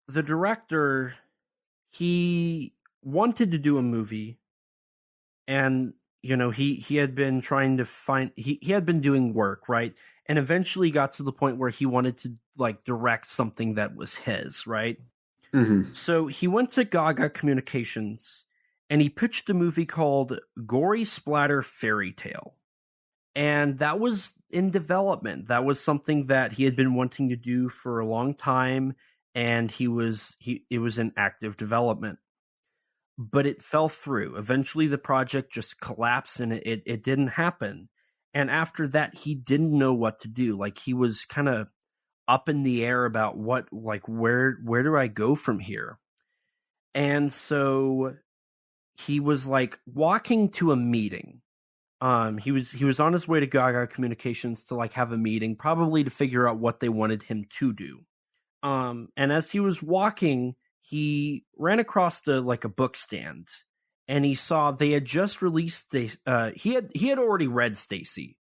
the director, he wanted to do a movie, and you know, he had been trying to find he had been doing work, right? And eventually got to the point where he wanted to like direct something that was his, right? Mm-hmm. So he went to Gaga Communications and he pitched a movie called Gory Splatter Fairy Tale. And that was in development. That was something that he had been wanting to do for a long time, and it was in active development. But it fell through. Eventually the project just collapsed and it didn't happen. And after that, he didn't know what to do. Like, he was kind of up in the air about where do I go from here? And so he was like walking to a meeting. He was on his way to Gaga Communications to like have a meeting, probably to figure out what they wanted him to do. And as he was walking, he ran across a book stand, and he saw they had just released he had already read Stacy.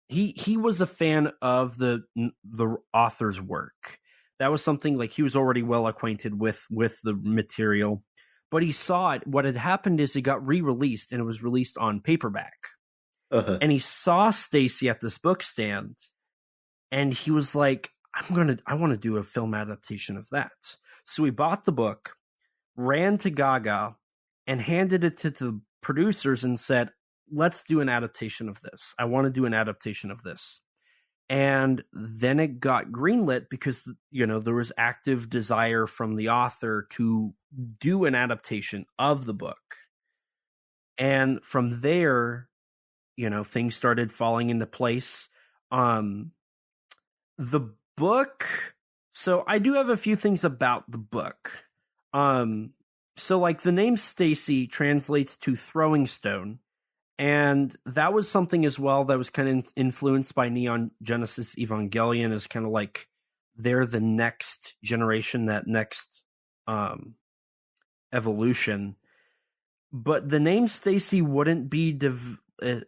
He was a fan of the author's work. That was something like he was already well acquainted with the material. But he saw it. What had happened is it got re-released, and it was released on paperback. Uh-huh. And he saw Stacy at this book stand, and he was like, I want to do a film adaptation of that. So we bought the book, ran to Gaga, and handed it to the producers and said, let's do an adaptation of this. I want to do an adaptation of this. And then it got greenlit because, there was active desire from the author to do an adaptation of the book. And from there, things started falling into place. The book. So I do have a few things about the book. So like the name Stacy translates to throwing stone. And that was something as well that was kind of influenced by Neon Genesis Evangelion, as kind of like they're the next generation, that next evolution. But the name Stacy wouldn't be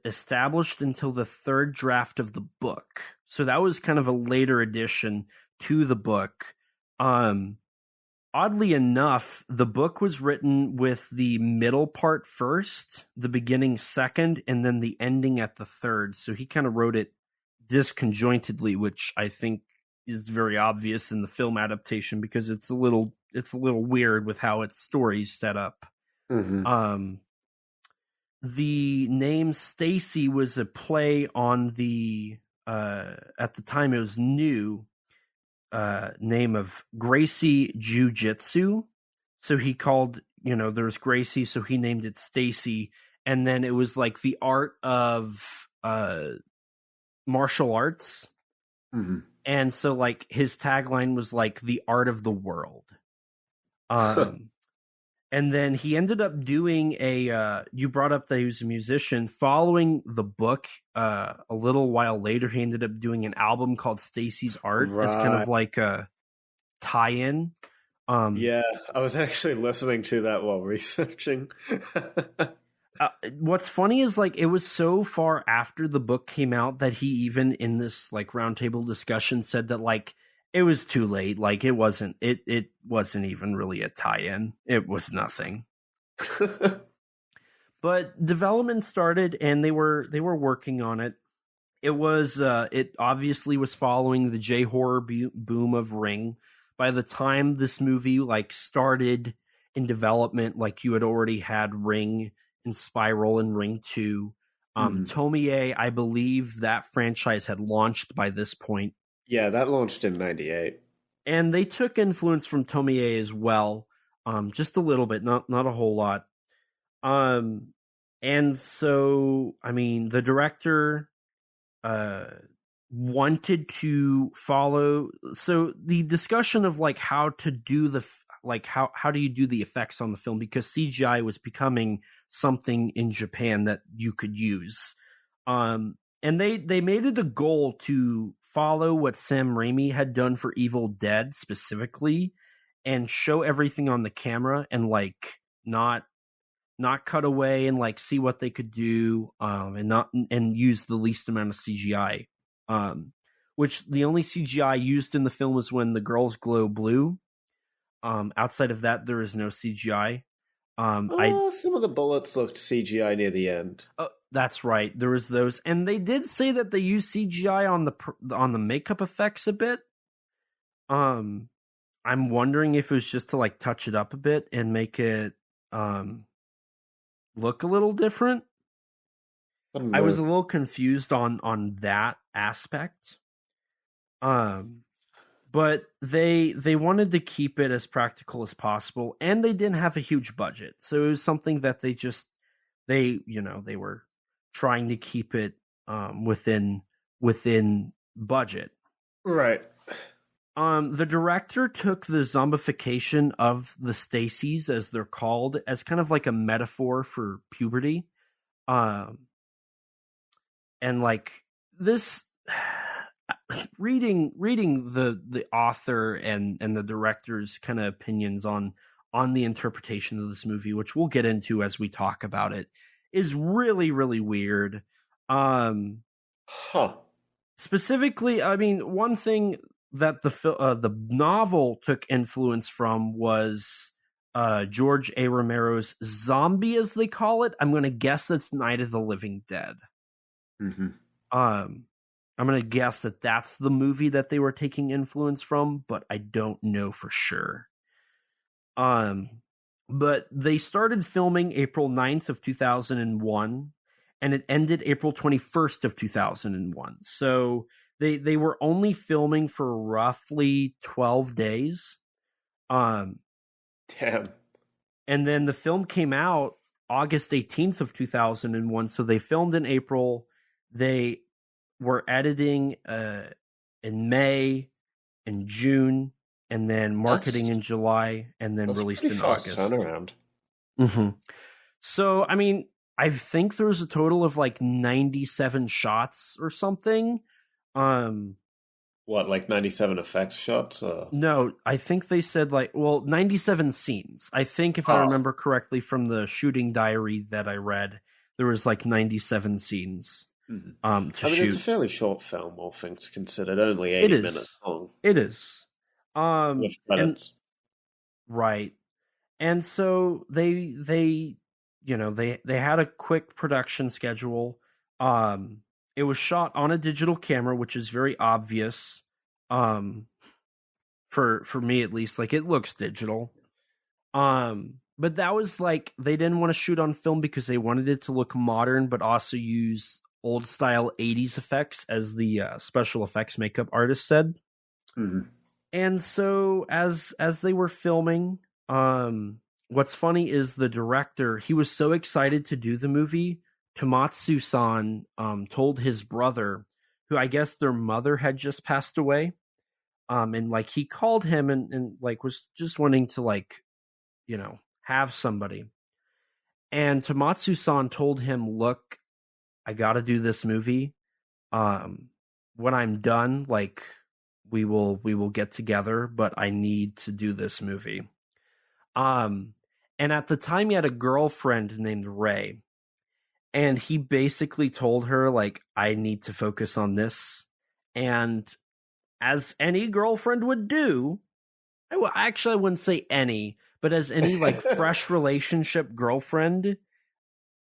established until the third draft of the book. So that was kind of a later addition to the book. Oddly enough, the book was written with the middle part first, the beginning second, and then the ending at the third. So he kind of wrote it disconjointedly, which I think is very obvious in the film adaptation because it's a little weird with how its story's set up. Mm-hmm. The name Stacy was a play on the at the time it was new. Name of Gracie Jiu-Jitsu. So he called, there's Gracie, so he named it Stacy. And then it was like the art of martial arts. Mm-hmm. And so like his tagline was like the art of the world. And then he ended up doing you brought up that he was a musician. Following the book, a little while later, he ended up doing an album called Stacy's Art. Right. It's kind of like a tie-in. Yeah, I was actually listening to that while researching. What's funny is like it was so far after the book came out that he even in this like roundtable discussion said that like it was too late. Like it wasn't even really a tie-in. It was nothing. But development started and they were working on it. It was it obviously was following the J-horror boom of Ring. By the time this movie like started in development, like you had already had Ring and Spiral and Ring 2. Tomie, I believe that franchise had launched by this point. Yeah, that launched in 98. And they took influence from Tomie as well. Just a little bit, not a whole lot. And so, I mean, the director wanted to follow. So the discussion of like how to do how do you do the effects on the film, because CGI was becoming something in Japan that you could use. And they made it a goal to follow what Sam Raimi had done for Evil Dead specifically, and show everything on the camera and like not cut away, and like see what they could do, and use the least amount of CGI. Which the only CGI used in the film was when the girls glow blue. Outside of that, there is no CGI. Some of the bullets looked CGI near the end. That's right. There was those, and they did say that they used CGI on the makeup effects a bit. I'm wondering if it was just to like touch it up a bit and make it look a little different. I was a little confused on that aspect. But they wanted to keep it as practical as possible, and they didn't have a huge budget. So it was something that they were trying to keep it within budget. Right. The director took the zombification of the Stacys, as they're called, as kind of like a metaphor for puberty. And like this, reading the author and the director's kind of opinions on the interpretation of this movie, which we'll get into as we talk about it, is really, really weird. Specifically, I mean, one thing that the novel took influence from was George A. Romero's Zombie, as they call it. I'm going to guess that's Night of the Living Dead. Mm-hmm. I'm gonna guess that that's the movie that they were taking influence from, but I don't know for sure. But they started filming April 9th of 2001, and it ended April 21st of 2001. So they were only filming for roughly 12 days. Damn. And then the film came out August 18th of 2001. So they filmed in April. They were editing in May and June, and then marketing in July, and then released in August. Turnaround. Mm-hmm. So, I mean, I think there was a total of like 97 shots or something. What, like 97 effects shots? No, I think they said 97 scenes. I think if I remember correctly from the shooting diary that I read, there was like 97 scenes to shoot. It's a fairly short film, all things considered. Only 80 minutes long. It is. With credits. Right. And so they had a quick production schedule. It was shot on a digital camera, which is very obvious. For me at least, like, it looks digital. But that was like, they didn't want to shoot on film because they wanted it to look modern, but also use old style 80s effects, as the special effects makeup artist said. Mm-hmm. And so as they were filming, what's funny is the director, he was so excited to do the movie. Tomatsu-san told his brother, who I guess their mother had just passed away, and like he called him and like was just wanting to, like, have somebody. And Tomatsu-san told him, "Look, I got to do this movie. When I'm done, like, we will get together, but I need to do this movie." And at the time, he had a girlfriend named Ray, and he basically told her, like, "I need to focus on this." And as any girlfriend would do, I wouldn't say any, but as any like fresh relationship girlfriend,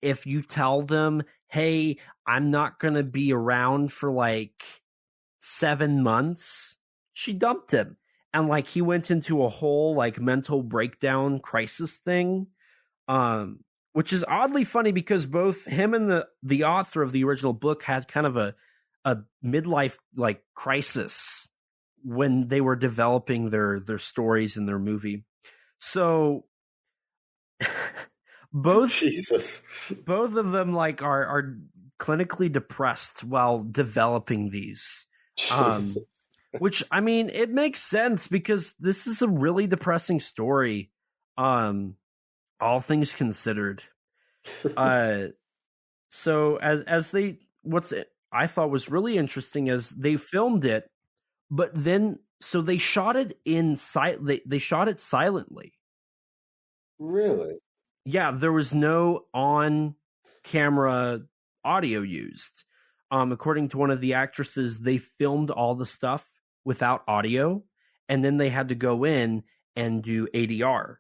if you tell them, "Hey, I'm not gonna be around for like 7 months," she dumped him. And like he went into a whole like mental breakdown crisis thing, which is oddly funny because both him and the author of the original book had kind of a midlife like crisis when they were developing their stories in their movie. So both of them like are clinically depressed while developing these. Which, I mean, it makes sense because this is a really depressing story, all things considered. So as they, I thought was really interesting is they filmed it, but then so they shot it they shot it silently. Really? Yeah, there was no on-camera audio used. According to one of the actresses, they filmed all the stuff without audio, and then they had to go in and do ADR,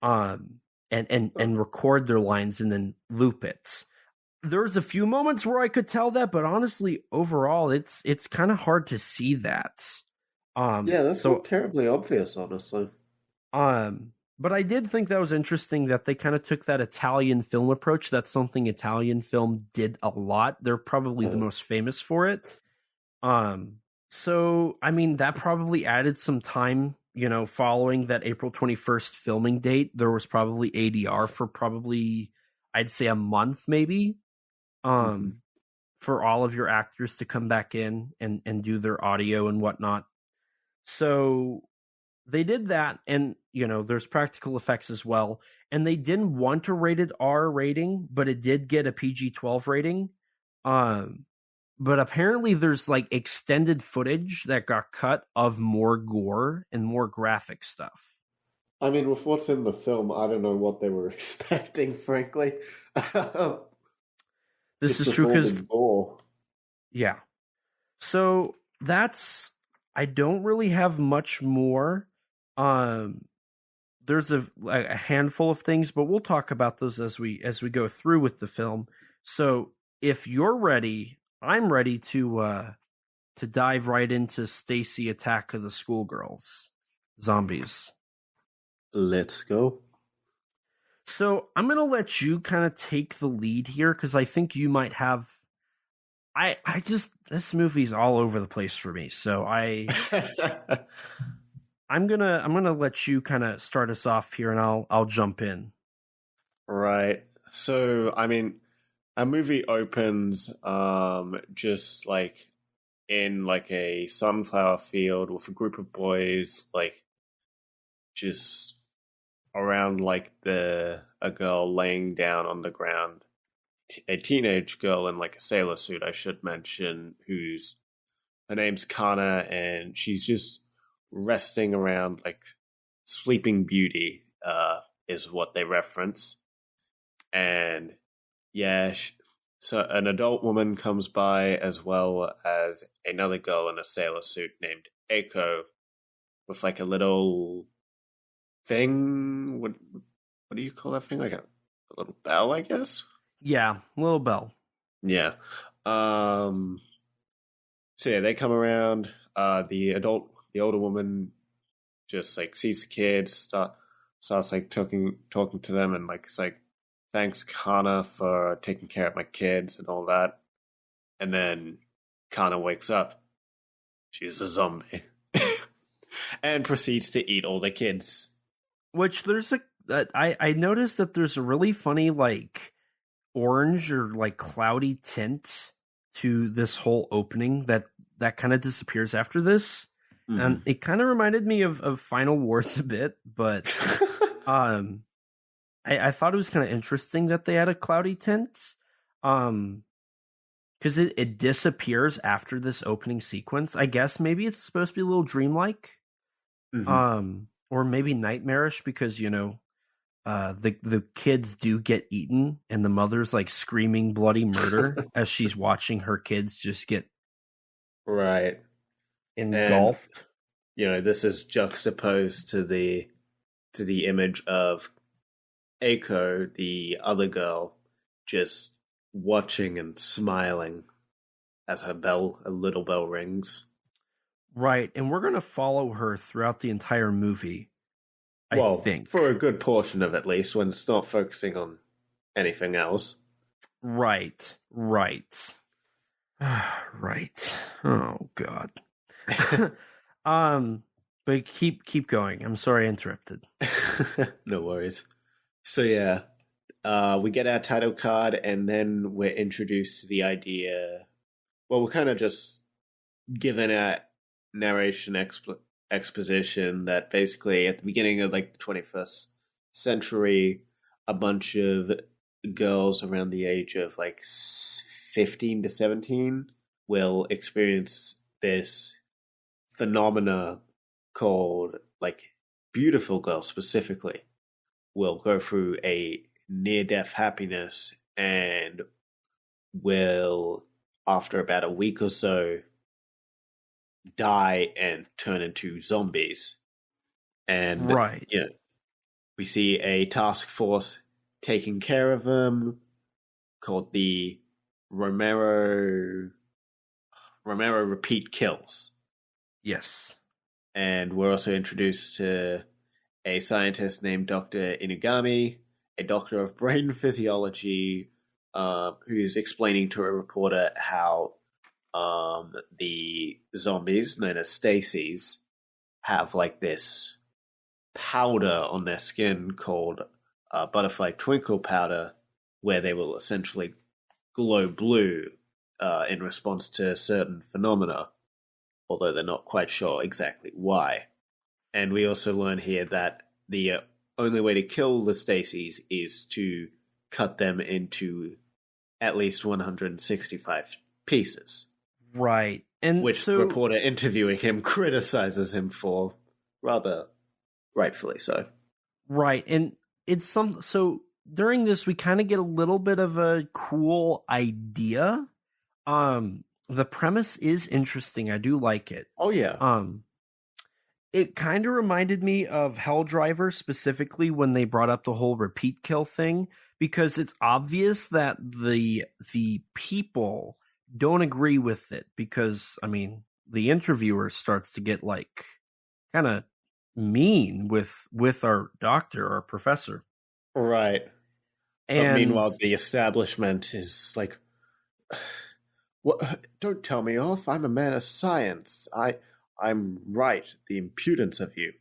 and record their lines and then loop it. There's a few moments where I could tell that, but honestly, overall, it's kind of hard to see that. Yeah, that's not terribly obvious, honestly. But I did think that was interesting that they kind of took that Italian film approach. That's something Italian film did a lot. They're probably the most famous for it. So, I mean, that probably added some time, following that April 21st filming date. There was probably ADR for probably, I'd say, a month maybe, for all of your actors to come back in and do their audio and whatnot. So they did that, and there's practical effects as well, and they didn't want a rated R rating, but it did get a PG-12 rating. But apparently there's like extended footage that got cut of more gore and more graphic stuff. I mean, with what's in the film, I don't know what they were expecting, frankly. This is true because yeah. So I don't really have much more. There's a handful of things, but we'll talk about those as we go through with the film. So if you're ready, I'm ready to to dive right into Stacy Attack of the Schoolgirls Zombies. Let's go. So I'm going to let you kind of take the lead here because I think you might have. This movie's all over the place for me. So I'm gonna let you kind of start us off here, and I'll jump in. Right. So I mean, a movie opens just like in like a sunflower field with a group of boys, like just around like a girl laying down on the ground, a teenage girl in like a sailor suit, I should mention, her name's Kana, and she's just resting around like Sleeping Beauty is what they reference. And yeah, so an adult woman comes by as well as another girl in a sailor suit named Eiko with like a little thing. What do you call that thing? Like a little bell, I guess? Yeah, little bell. Yeah. So yeah, they come around. The older woman just like sees the kids, starts like talking to them, and like it's like, thanks Kana for taking care of my kids and all that. And then Kana wakes up. She's a zombie. And proceeds to eat all the kids. Which I noticed that there's a really funny like orange or like cloudy tint to this whole opening that kind of disappears after this. Mm-hmm. And it kind of reminded me of Final Wars a bit, but I thought it was kind of interesting that they had a cloudy tint. Because it disappears after this opening sequence. I guess maybe it's supposed to be a little dreamlike. Mm-hmm. Or maybe nightmarish because, the kids do get eaten and the mother's like screaming bloody murder as she's watching her kids just get engulfed. And, this is juxtaposed to the image of Eiko, the other girl, just watching and smiling as a little bell rings. Right, and we're going to follow her throughout the entire movie, I think. For a good portion of it, at least, when it's not focusing on anything else. Right. Right. Oh, God. But keep going. I'm sorry I interrupted. No worries. So, yeah, we get our title card, and then we're introduced to the idea. Well, we're kind of just given a narration exposition that basically at the beginning of like the 21st century, a bunch of girls around the age of like 15 to 17 will experience this phenomena called like beautiful girls specifically will go through a near-death happiness and will, after about a week or so, die and turn into zombies. And we see a task force taking care of them called the Romero Repeat Kills. Yes. And we're also introduced to a scientist named Dr. Inugami, a doctor of brain physiology, who's explaining to a reporter how the zombies, known as Stacy's, have like this powder on their skin called butterfly twinkle powder, where they will essentially glow blue in response to certain phenomena, although they're not quite sure exactly why. And we also learn here that the only way to kill the Stacys is to cut them into at least 165 pieces. Right. And which the reporter interviewing him criticizes him for, rather rightfully so. Right. And so during this we kind of get a little bit of a cool idea. The premise is interesting. I do like it. Oh yeah. It kind of reminded me of Hell Driver, specifically when they brought up the whole repeat kill thing, because it's obvious that the people don't agree with it because, I mean, the interviewer starts to get like kind of mean with our doctor, our professor. Right. And but meanwhile, the establishment is like, "What? Don't tell me off. I'm a man of science. I'm right. The impudence of you."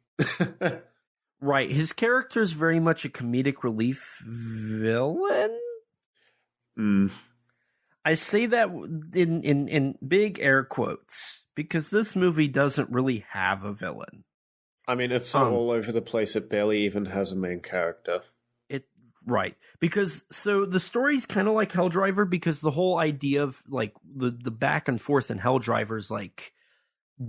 right, his character is very much a comedic relief villain. I say that in big air quotes because this movie doesn't really have a villain. I mean, it's so all over the place. It barely even has a main character. Right. Because so the story's kind of like Helldriver, because the whole idea of like the back and forth in Helldriver is like,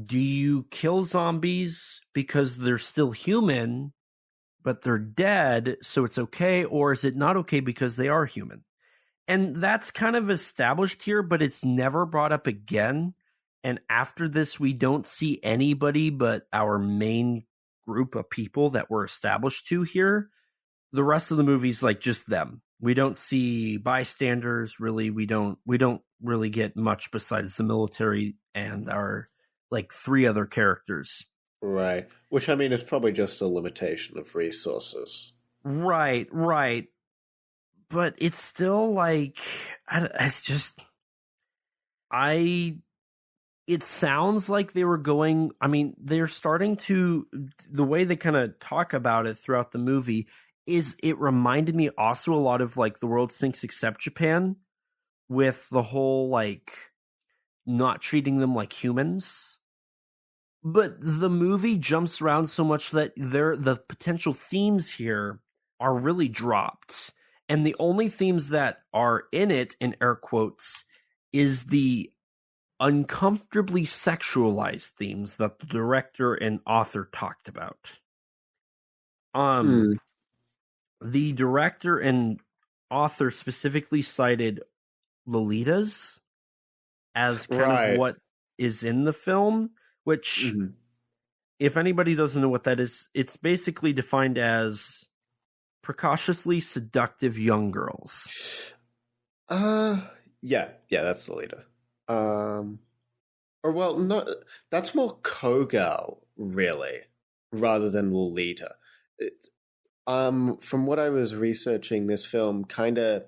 do you kill zombies because they're still human, but they're dead, so it's okay? Or is it not okay because they are human? And that's kind of established here, but it's never brought up again. And after this, we don't see anybody but our main group of people that we're established to here. The rest of the movie's like just them. We don't see bystanders really. We don't really get much besides the military and our like 3 other characters. Right. Which I mean is probably just a limitation of resources. Right. But it's still like it sounds like they were going, I mean, they're starting to, the way they kind of talk about it throughout the movie is it reminded me also a lot of like The World Sinks Except Japan, with the whole like not treating them like humans. But the movie jumps around so much that the potential themes here are really dropped. And the only themes that are in it, in air quotes, is the uncomfortably sexualized themes that the director and author talked about. The director and author specifically cited Lolitas as kind of what is in the film, which, if anybody doesn't know what that is, it's basically defined as precociously seductive young girls. Yeah, that's Lolita. Or well, no, that's more Kogel, really, rather than Lolita. From what I was researching, this film kind of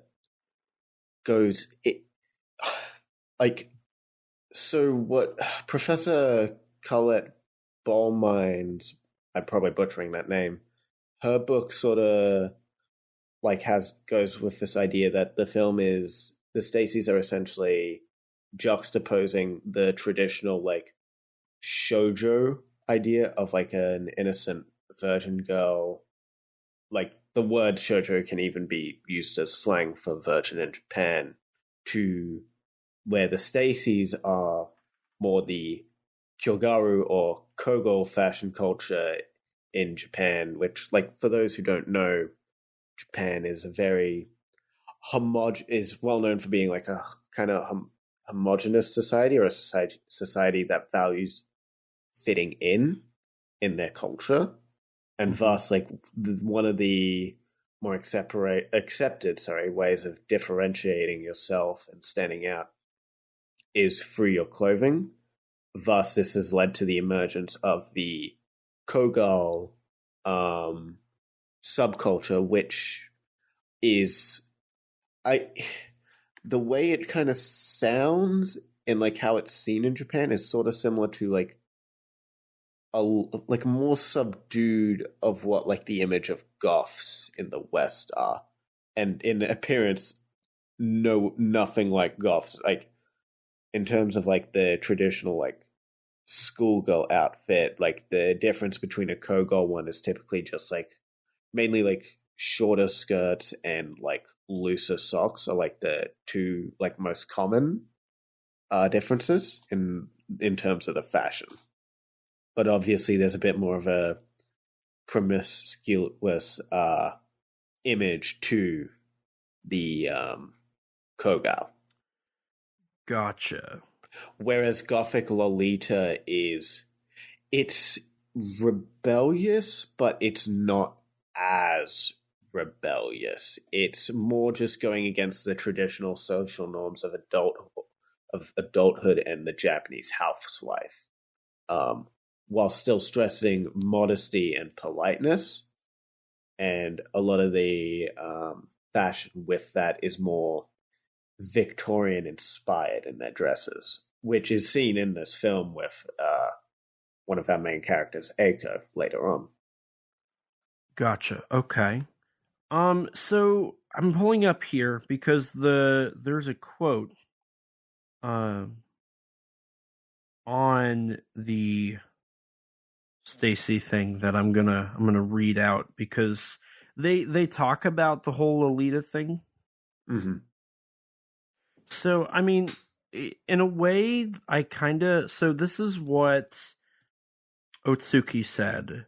goes like, so what Professor Colette Ballmines, I'm probably butchering that name, her book sort of like goes with this idea that the film is, the Stacys are essentially juxtaposing the traditional like shoujo idea of like an innocent virgin girl. Like the word shoujo can even be used as slang for virgin in Japan, to where the Stacys are more the Kyogaru or Kogel fashion culture in Japan, which, like, for those who don't know, Japan is a very is well known for being like a kind of homogenous society, or a society that values fitting in their culture, and thus like one of the more accepted ways of differentiating yourself and standing out is through your clothing. Thus, this has led to the emergence of the Kogel subculture, which is the way it kind of sounds and like how it's seen in Japan is sort of similar to like a more subdued of what like the image of goths in the West are, and in appearance, nothing like goths. Like in terms of like the traditional like schoolgirl outfit, like the difference between a Kogel one is typically just like mainly like shorter skirts and like looser socks are like the two like most common differences in terms of the fashion. But obviously there's a bit more of a promiscuous image to the Kogel. Gotcha. Whereas Gothic Lolita it's rebellious, but it's not as rebellious. It's more just going against the traditional social norms of adulthood and the Japanese housewife. while still stressing modesty and politeness. And a lot of the fashion with that is more Victorian inspired in their dresses, which is seen in this film with one of our main characters, Eiko, later on. Gotcha. Okay. So I'm pulling up here because there's a quote on the Stacy thing that I'm gonna read out because they talk about the whole Alita thing. Mm-hmm. So I mean, in a way, so this is what Otsuki said.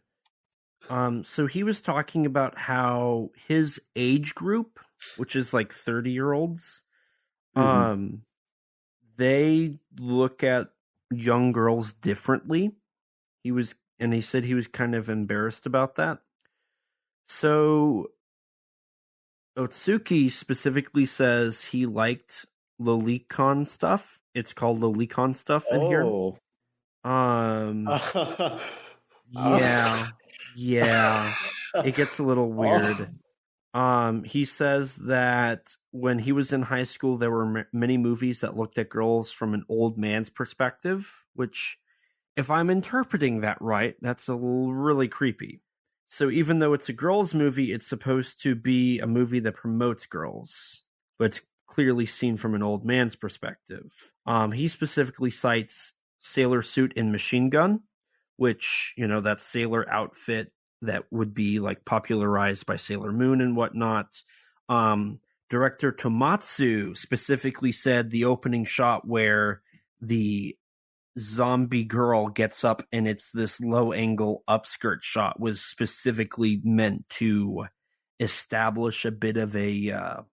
So he was talking about how his age group, which is like 30-year-olds, they look at young girls differently. He said he was kind of embarrassed about that. So Otsuki specifically says he liked Lolicon stuff. It's called Lolicon stuff in here. Yeah. It gets a little weird. He says that when he was in high school, there were many movies that looked at girls from an old man's perspective, which, if I'm interpreting that right, that's really creepy. So even though it's a girls' movie, it's supposed to be a movie that promotes girls, but it's clearly seen from an old man's perspective. He specifically cites Sailor Suit and Machine Gun, which, that sailor outfit that would be like popularized by Sailor Moon and whatnot. Director Tomatsu specifically said the opening shot where the zombie girl gets up and it's this low angle upskirt shot was specifically meant to establish a bit of a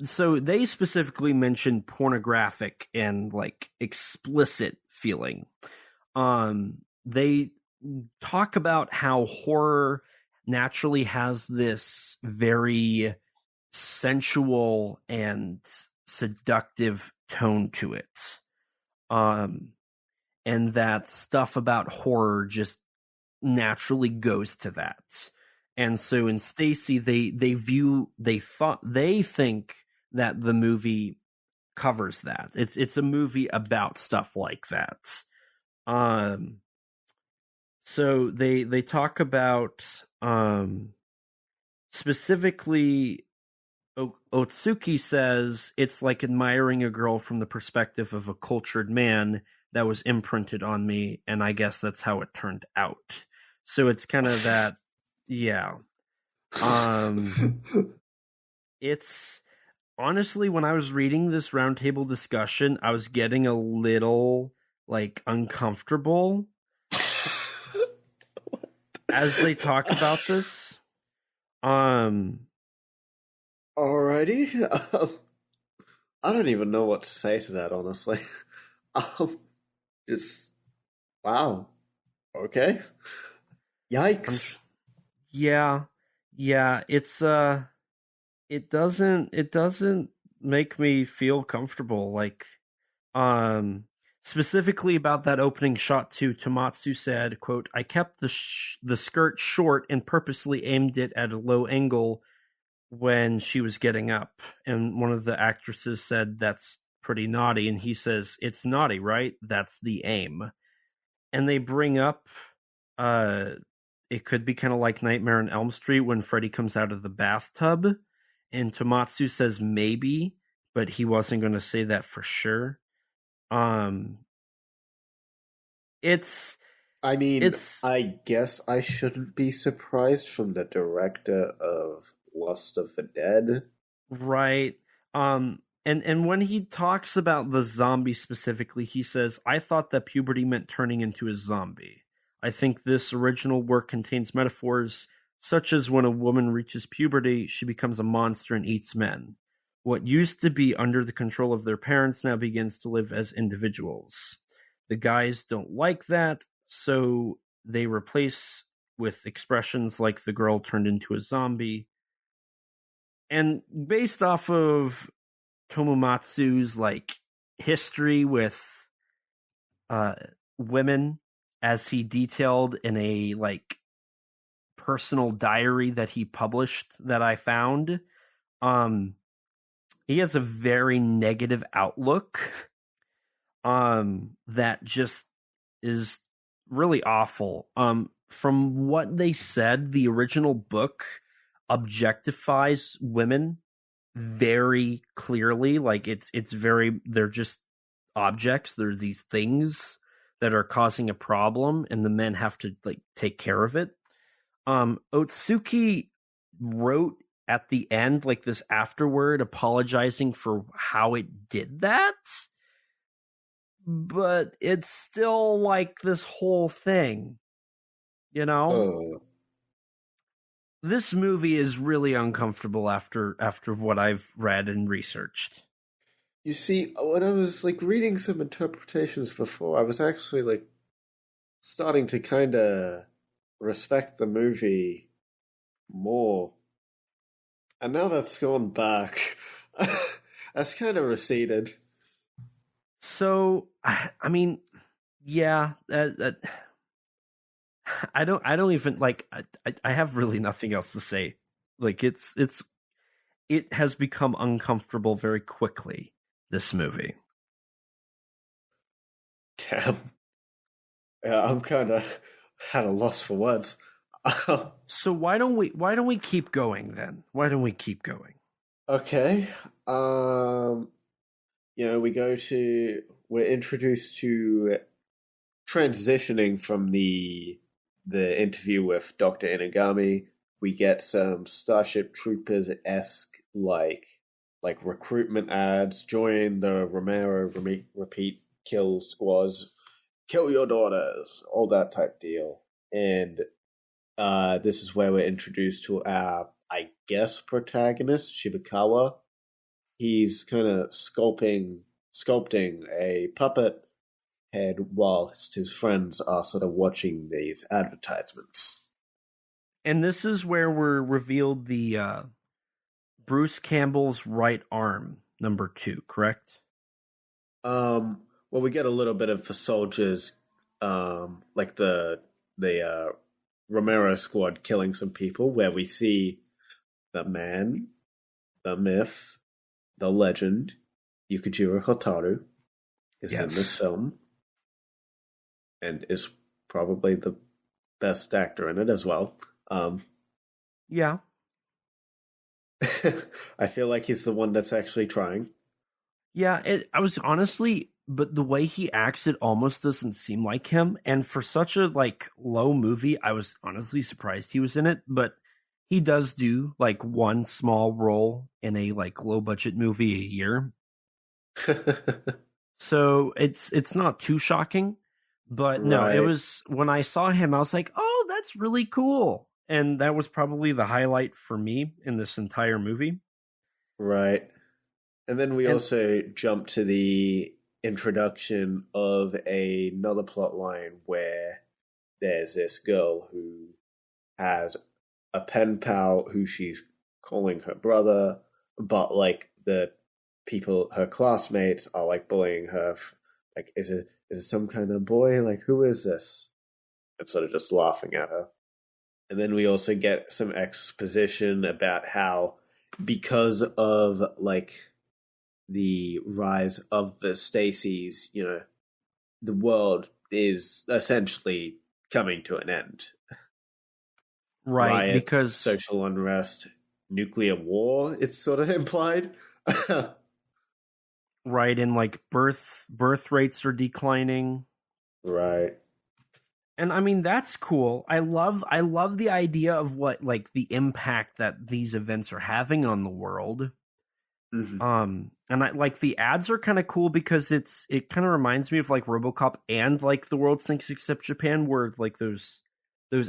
so they specifically mentioned pornographic and like explicit feeling. They talk about how horror naturally has this very sensual and seductive tone to it. And that stuff about horror just naturally goes to that. And so in Stacy, they think that the movie covers that. It's a movie about stuff like that. So they talk about specifically Otsuki says it's like admiring a girl from the perspective of a cultured man that was imprinted on me, and I guess that's how it turned out. So it's kind of that, yeah. It's honestly, when I was reading this roundtable discussion, I was getting a little like uncomfortable as they talk about this. Alrighty. I don't even know what to say to that, honestly. Just wow. Okay. Yikes. Yeah. It's it doesn't make me feel comfortable. Like, specifically about that opening shot too, Tomatsu said, quote, I kept the skirt short and purposely aimed it at a low angle when she was getting up. And one of the actresses said, that's pretty naughty. And he says, it's naughty, right? That's the aim. And they bring up, it could be kind of like Nightmare on Elm Street when Freddy comes out of the bathtub. And Tomatsu says maybe, but he wasn't going to say that for sure. I guess I shouldn't be surprised from the director of Lust of the Dead. Right. And when he talks about the zombie specifically, he says, I thought that puberty meant turning into a zombie. I think this original work contains metaphors such as when a woman reaches puberty, she becomes a monster and eats men. What used to be under the control of their parents now begins to live as individuals. The guys don't like that, so they replace with expressions like the girl turned into a zombie. And based off of Tomomatsu's like history with women, as he detailed in a like personal diary that he published that I found. He has a very negative outlook that just is really awful. From what they said, the original book objectifies women very clearly. Like it's very, they're just objects. They're these things that are causing a problem, and the men have to like take care of it. Otsuki wrote at the end like this afterword apologizing for how it did that, but it's still like this whole thing, you know. This movie is really uncomfortable after what I've read and researched. You see, when I was like reading some interpretations before, I was actually like starting to kind of respect the movie more. And now that's gone back. That's kind of receded. So, I mean, yeah, I don't even like, I have really nothing else to say. Like it has become uncomfortable very quickly, this movie. Damn. Yeah, I'm kind of at a loss for words. So why don't we keep going then? Why don't we keep going? Okay. We're introduced to transitioning from the interview with Dr. Inagami. We get some Starship Troopers-esque like recruitment ads. Join the Romero repeat kill squads, kill your daughters, all that type deal. And this is where we're introduced to our, I guess, protagonist, Shibakawa. He's kind of sculpting a puppet head whilst his friends are sort of watching these advertisements. And this is where we're revealed the Bruce Campbell's right arm, number 2, correct? Well, we get a little bit of the soldiers, like the Romero squad killing some people, where we see the man, the myth, the legend, Yukijiro Hotaru is in this film, and is probably the best actor in it as well. Yeah. I feel like he's the one that's actually trying. Yeah, I was honestly, but the way he acts, it almost doesn't seem like him. And for such a like low movie, I was honestly surprised he was in it. But he does do like one small role in a like low budget movie a year. So it's not too shocking. But no, it was when I saw him, I was like, oh, that's really cool. And that was probably the highlight for me in this entire movie. Right. And then we also jump to the introduction of another plot line where there's this girl who has a pen pal who she's calling her brother, but like the people, her classmates, are like bullying her. Like, is it some kind of boy? Like, who is this? And sort of just laughing at her. And then we also get some exposition about how, because of like the rise of the Stacys, you know, the world is essentially coming to an end. Right, Riot, because social unrest, nuclear war, it's sort of implied. Right, and like birth rates are declining. Right. And I mean, that's cool. I love the idea of what like the impact that these events are having on the world. Mm-hmm. And I like the ads are kind of cool because it kind of reminds me of like RoboCop and like The World Stinks Except Japan, where like those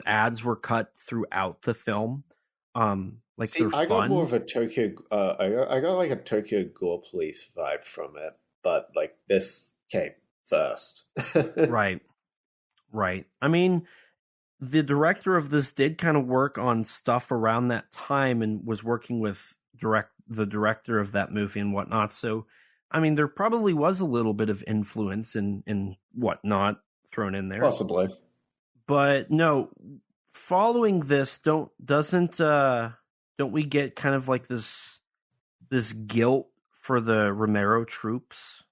ads were cut throughout the film. Like see, they're fun. I got more of a Tokyo. I got like a Tokyo Gore Police vibe from it, but like this came first. Right. I mean, the director of this did kind of work on stuff around that time and was working with the director of that movie and whatnot. So, I mean, there probably was a little bit of influence and whatnot. thrown in there. Possibly. But no, following this, don't we get kind of like this guilt for the Romero troops?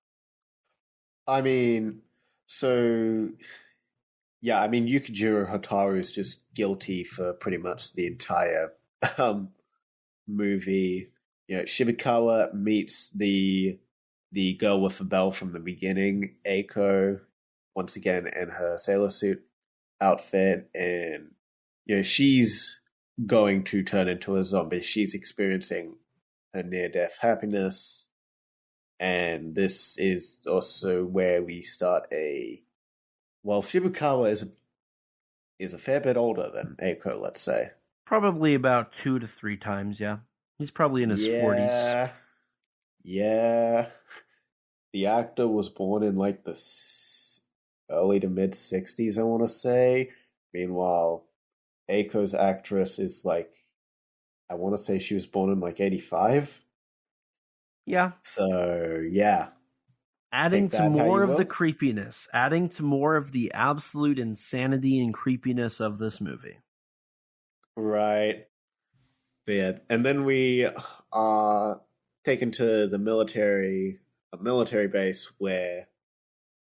I mean, so yeah, I mean Yukijiro Hotaru is just guilty for pretty much the entire movie. You know, Shibikawa meets the girl with the bell from the beginning, Eiko, once again in her sailor suit outfit, and you know she's going to turn into a zombie. She's experiencing her near-death happiness, and this is also where we start Shibikawa is a fair bit older than Eiko, let's say. Probably about 2 to 3 times, yeah. He's probably in his 40s. Yeah. The actor was born in like the early to mid 60s, I want to say. Meanwhile, Eiko's actress is like, I want to say she was born in like 85. Yeah. So, yeah. Adding to more of the creepiness. Adding to more of the absolute insanity and creepiness of this movie. Right. Yeah. And then we are taken to a military base where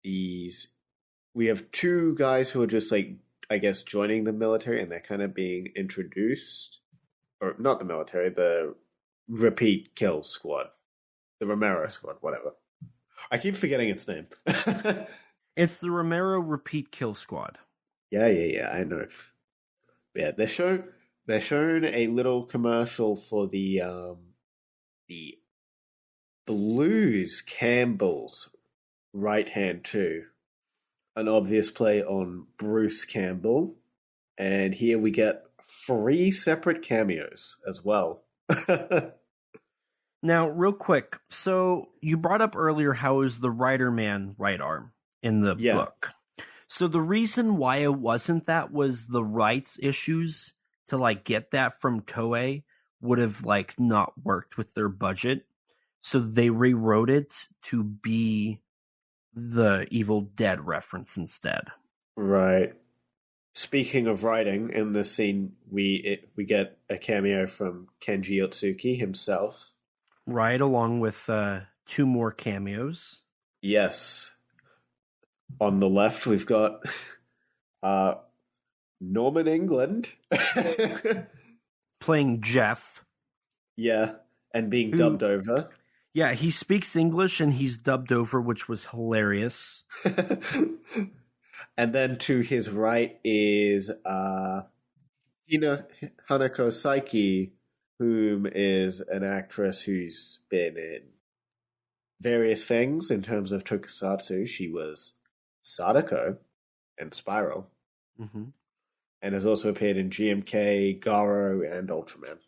we have 2 guys who are just like, I guess, joining the military, and they're kind of being introduced, or not the military, the repeat kill squad, the Romero squad, whatever. I keep forgetting its name. It's the Romero repeat kill squad. Yeah, I know. Yeah, they're shown a little commercial for the Blues Campbell's Right Hand 2. An obvious play on Bruce Campbell. And here we get 3 separate cameos as well. Now, real quick, so you brought up earlier how it was the Rider-Man right arm in the book. So the reason why it wasn't that was the rights issues to like get that from Toei would have like not worked with their budget. So they rewrote it to be the Evil Dead reference instead. Right. Speaking of writing, in this scene, we get a cameo from Kenji Otsuki himself. Right, along with 2 more cameos. Yes. On the left, we've got Norman England. Playing Jeff. Yeah, and being dubbed over. Yeah, he speaks English and he's dubbed over, which was hilarious. And then to his right is Hanako Saiki, whom is an actress who's been in various things in terms of tokusatsu. She was Sadako and Spiral. Mm-hmm. And has also appeared in GMK, Garo, and Ultraman.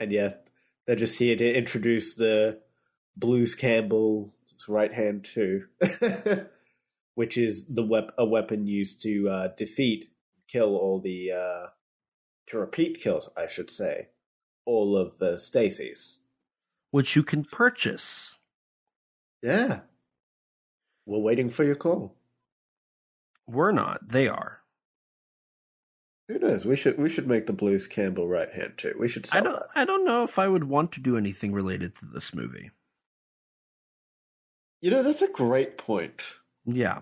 And yeah, they're just here to introduce the Blues Campbell's right hand too, which is a weapon used to kill all the to repeat kills, I should say, all of the Stacys, which you can purchase. Yeah, we're waiting for your call. We're not; they are. Who knows? We should make the Blues Campbell right hand too. We should sell that. I don't know if I would want to do anything related to this movie. You know, that's a great point. Yeah.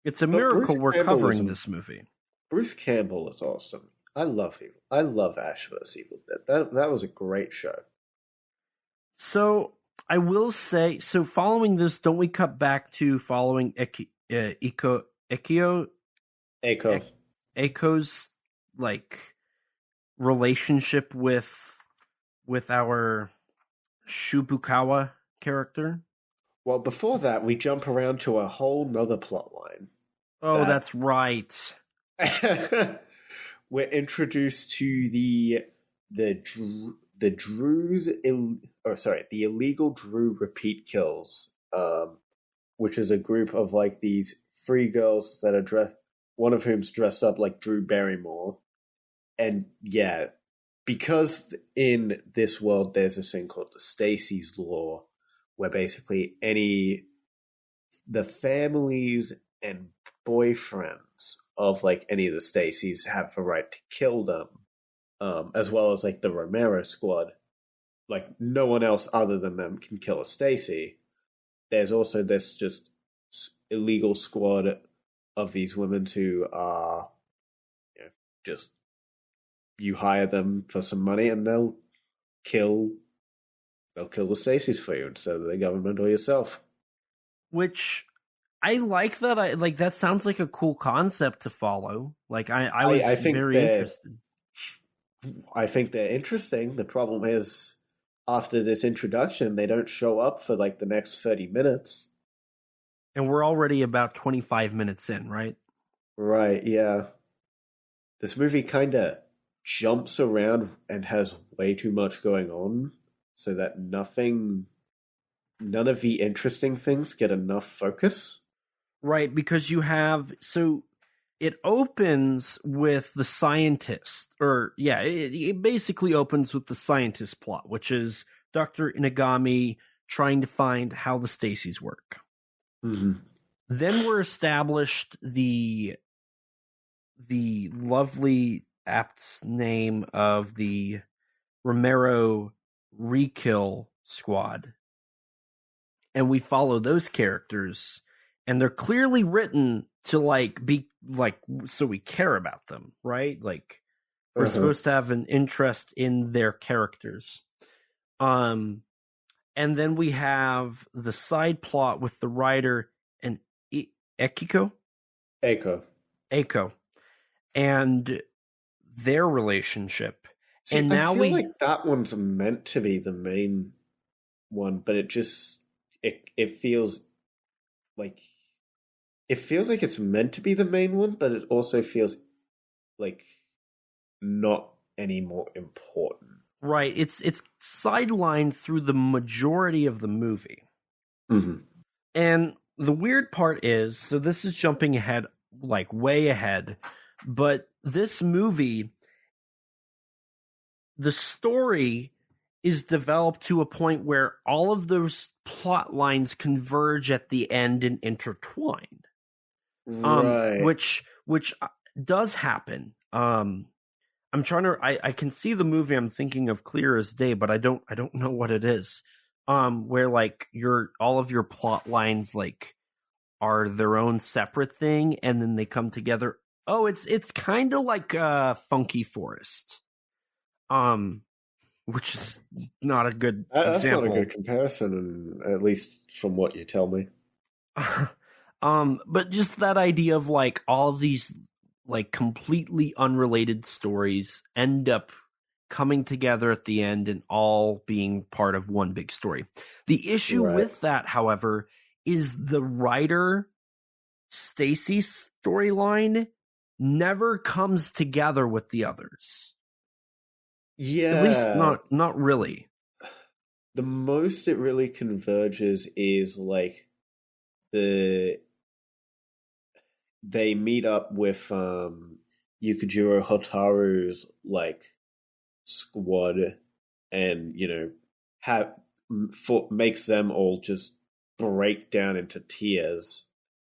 It's a miracle we're covering this movie. Bruce Campbell is awesome. I love him. I love Ash vs. Evil Dead. That was a great show. So, I will say, following this, don't we cut back to following Eiko's like relationship with our Shibukawa character? Well, before that, we jump around to a whole nother plot line. Oh, that's right. We're introduced to the illegal Drew repeat kills, which is a group of like these 3 girls that are one of whom's dressed up like Drew Barrymore. And yeah, because in this world there's this thing called the Stacy's Law, where basically any the families and boyfriends of like any of the Stacys have the right to kill them, as well as like the Romero squad. Like no one else other than them can kill a Stacy. There's also this just illegal squad of these women who are, just you hire them for some money and they'll kill the Stacys for you instead of the government or yourself. Which I like that. That sounds like a cool concept to follow. Like I was very interested. I think they're interesting. The problem is, after this introduction, they don't show up for like the next 30 minutes. And we're already about 25 minutes in, right? Right, yeah. This movie kind of jumps around and has way too much going on, so that none of the interesting things get enough focus. Right, because it opens with the scientist, it basically opens with the scientist plot, which is Dr. Inagami trying to find how the Stacys work. Mm-hmm. Then we're established the lovely apt name of the Romero Rekill squad. And we follow those characters, and they're clearly written to be so we care about them, right? Like we're supposed to have an interest in their characters. And then we have the side plot with the writer and Eiko, and their relationship. See, and now I feel like that one's meant to be the main one, but it feels like it's meant to be the main one, but it also feels like not any more important. Right, it's sidelined through the majority of the movie. Mm-hmm. And the weird part is, so this is jumping ahead, like way ahead, but this movie, the story is developed to a point where all of those plot lines converge at the end and intertwine. Right. Which does happen. I'm trying to. I can see the movie I'm thinking of clear as day, but I don't know what it is. Where like all of your plot lines like are their own separate thing, and then they come together. Oh, it's kind of like Funky Forest, which is not a good That's example. not a good comparison, at least from what you tell me. But just that idea of like all of these like completely unrelated stories end up coming together at the end and all being part of one big story. The issue with that, however, is the writer Stacy storyline never comes together with the others. Yeah. At least not really. The most it really converges is like they meet up with Yukijiro Hotaru's like squad, and makes them all just break down into tears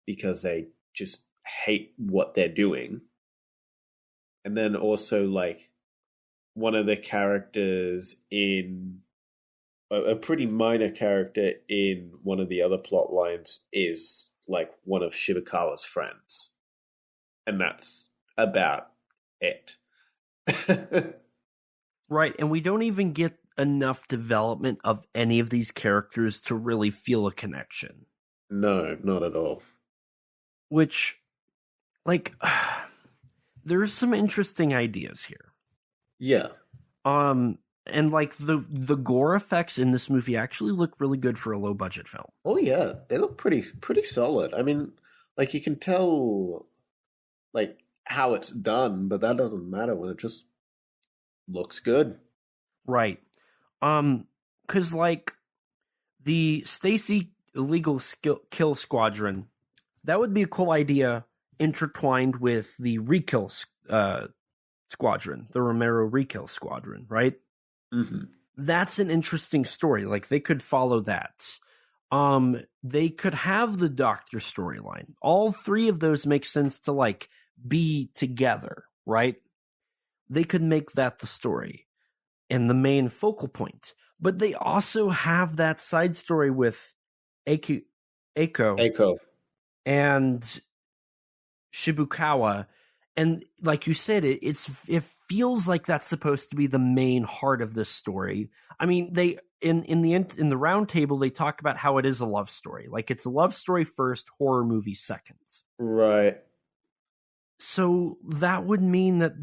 because they just hate what they're doing. And then also like one of the characters in a pretty minor character in one of the other plot lines is like one of Shibakawa's friends. And that's about it. Right, and we don't even get enough development of any of these characters to really feel a connection. No, not at all. Which, like, there's some interesting ideas here. Yeah. And like the gore effects in this movie actually look really good for a low budget film. Oh yeah, they look pretty solid. I mean, like you can tell like how it's done, but that doesn't matter when it just looks good. Right. Cuz like the Stacy illegal kill squadron, that would be a cool idea intertwined with the Rekill squadron, the Romero Rekill squadron, right? Mm-hmm. That's an interesting story. Like they could follow that. They could have the Doctor storyline. All three of those make sense to like be together, right? They could make that the story and the main focal point. But they also have that side story with Eiko and Shibukawa. And like you said, it feels like that's supposed to be the main heart of this story. I mean, they in the round table they talk about how it is a love story. Like it's a love story first, horror movie second. Right. So that would mean that's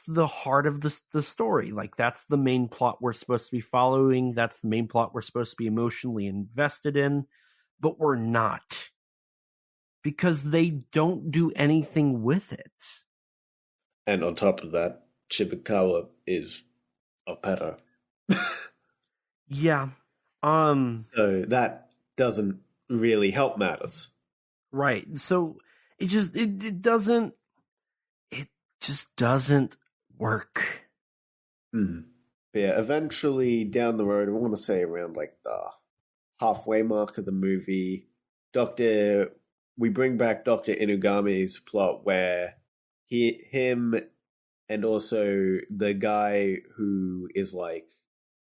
the heart of the story. Like that's the main plot we're supposed to be following. That's the main plot we're supposed to be emotionally invested in, but we're not. Because they don't do anything with it. And on top of that, Shibukawa is a pedo. Yeah. So that doesn't really help matters. Right. So it just doesn't work. But yeah, eventually down the road, I want to say around like the halfway mark of the movie, we bring back Dr. Inugami's plot where him and also the guy who is like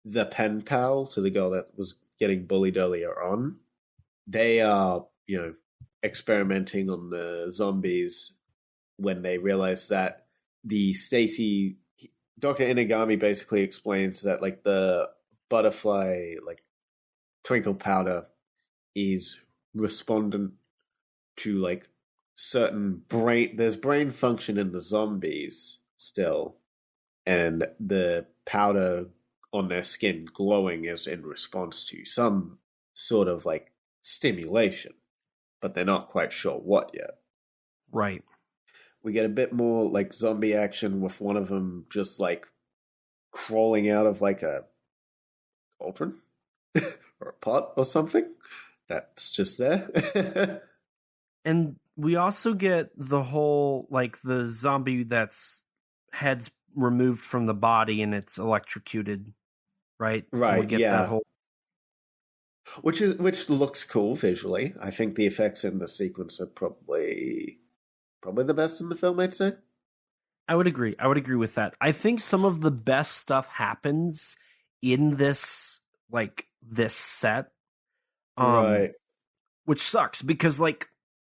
the pen pal to the girl that was getting bullied earlier on, they are, experimenting on the zombies when they realize that the Stacy, Dr. Inugami basically explains that like the butterfly, like twinkle powder is respondent to like certain there's brain function in the zombies still, and the powder on their skin glowing is in response to some sort of like stimulation, but they're not quite sure what yet. Right. We get a bit more like zombie action with one of them just like crawling out of like a cauldron or a pot or something that's just there. And we also get the whole, like, the zombie that's head's removed from the body and it's electrocuted, right? Right, we get yeah. that whole... Which looks cool visually. I think the effects in the sequence are probably the best in the film, I'd say. I would agree with that. I think some of the best stuff happens in this set. Right. Which sucks because, like,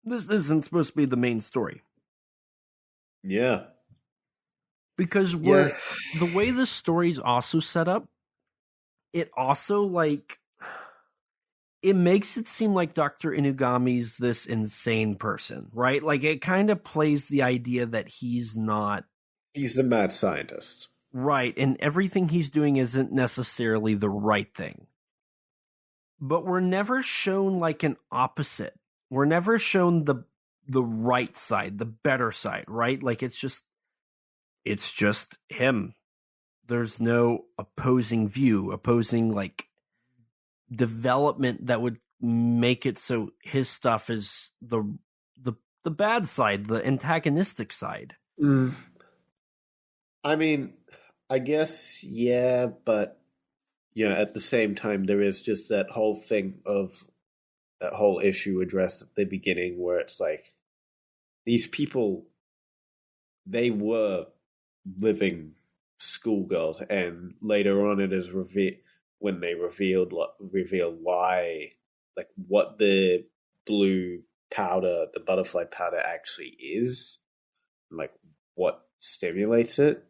this isn't supposed to be the main story. Yeah. Because the way the story's also set up, it also, like, it makes it seem like Dr. Inugami's this insane person, right? Like, it kind of plays the idea that he's not... He's the mad scientist. Right, and everything he's doing isn't necessarily the right thing. But we're never shown, like, an opposite. We're never shown the right side, the better side, right? Like, it's just him. There's no opposing, like, development that would make it so his stuff is the bad side, the antagonistic side. I mean, I guess, yeah, but, at the same time, there is just that whole thing of that whole issue addressed at the beginning where it's like, these people, they were living schoolgirls, and later on it is when they reveal why, like, what the blue powder, the butterfly powder actually is, like, what stimulates it,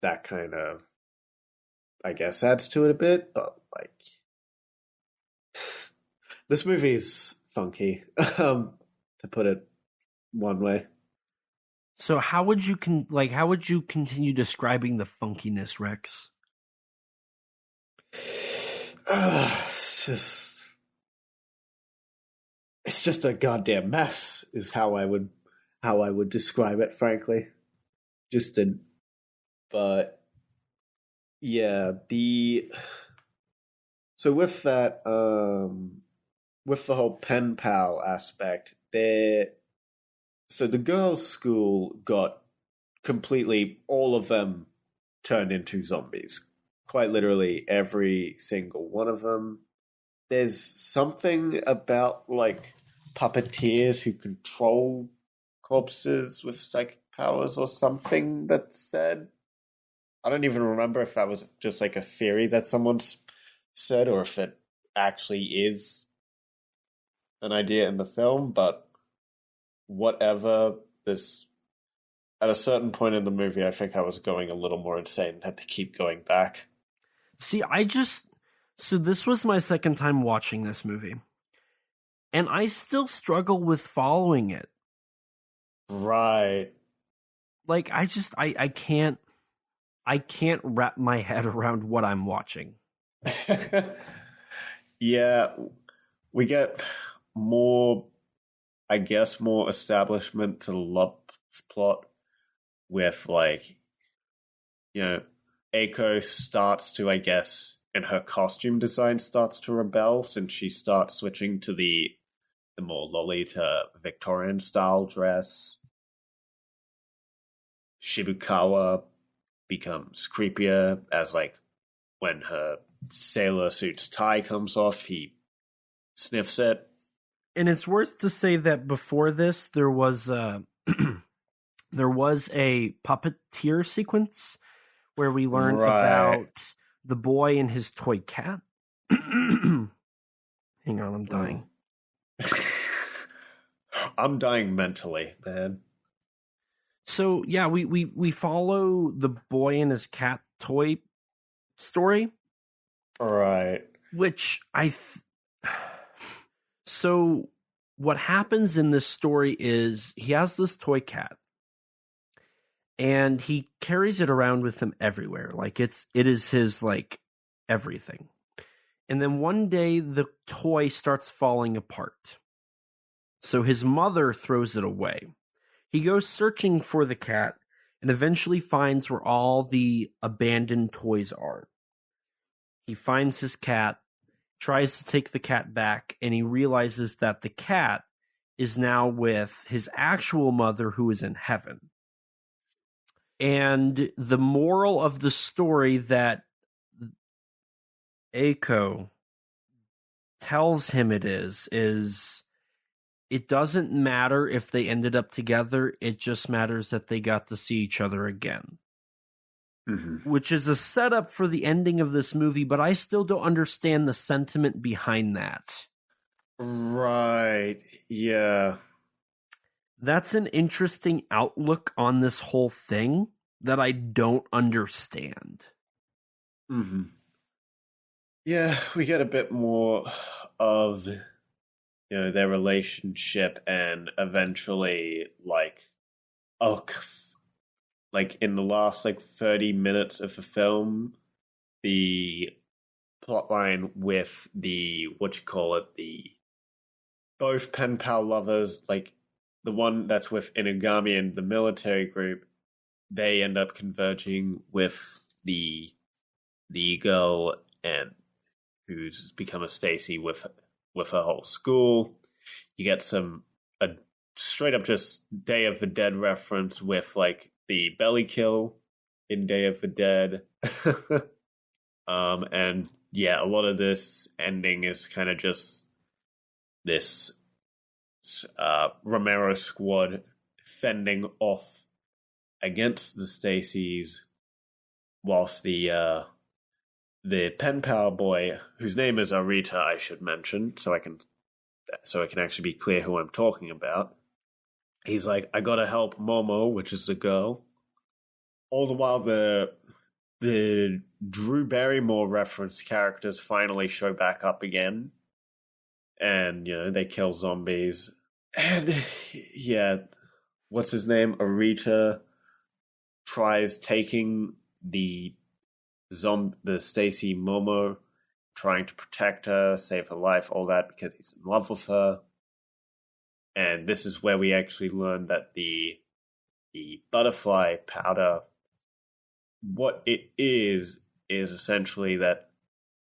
that kind of, I guess, adds to it a bit, but, like, this movie is funky, to put it one way. So how would you continue describing the funkiness, Rex? It's just a goddamn mess is how I would describe it, frankly. But yeah, so with that, with the whole pen pal aspect, so the girls' school got completely, all of them turned into zombies. Quite literally every single one of them. there's something about like puppeteers who control corpses with psychic powers or something that's said. I don't even remember if that was just like a theory that someone's said or if it actually is an idea in the film, but whatever, this at a certain point in the movie I think I was going a little more insane and had to keep going back. See, so this was my second time watching this movie, and I still struggle with following it. Right. Like, I can't wrap my head around what I'm watching. Yeah, we get more, I guess, more establishment to the love plot with, like, Eiko starts to, I guess, in her costume design starts to rebel since she starts switching to the more Lolita Victorian style dress. Shibukawa becomes creepier as, like, when her sailor suit's tie comes off, he sniffs it. And it's worth to say that before this, there was a puppeteer sequence where we learned about the boy and his toy cat. Hang on, I'm dying. I'm dying mentally, man. So yeah, we follow the boy and his cat toy story. Right. Which so what happens in this story is he has this toy cat and he carries it around with him everywhere. Like it is his, like, everything. And then one day the toy starts falling apart. So his mother throws it away. He goes searching for the cat and eventually finds where all the abandoned toys are. He finds his cat, tries to take the cat back, and he realizes that the cat is now with his actual mother who is in heaven. And the moral of the story that Eiko tells him is it doesn't matter if they ended up together, it just matters that they got to see each other again. Mm-hmm. Which is a setup for the ending of this movie, but I still don't understand the sentiment behind that. Right, yeah. That's an interesting outlook on this whole thing that I don't understand. Mm-hmm. Yeah, we get a bit more of, their relationship and eventually, like in the last, 30 minutes of the film, the plotline with the both pen pal lovers, like the one that's with Inugami and the military group, they end up converging with the girl and who's become a Stacy with her whole school. You get a straight up just Day of the Dead reference with, like, the belly kill in Day of the Dead. And yeah, a lot of this ending is kind of just this Romero squad fending off against the Stacys, whilst the pen pal boy, whose name is Arita, I should mention, so I can actually be clear who I'm talking about. He's like, I gotta help Momo, which is the girl. All the while, the Drew Barrymore reference characters finally show back up again, and they kill zombies. And yeah, what's his name? Arita tries taking the Stacy Momo, trying to protect her, save her life, all that, because he's in love with her. And this is where we actually learn that the butterfly powder, what it is essentially that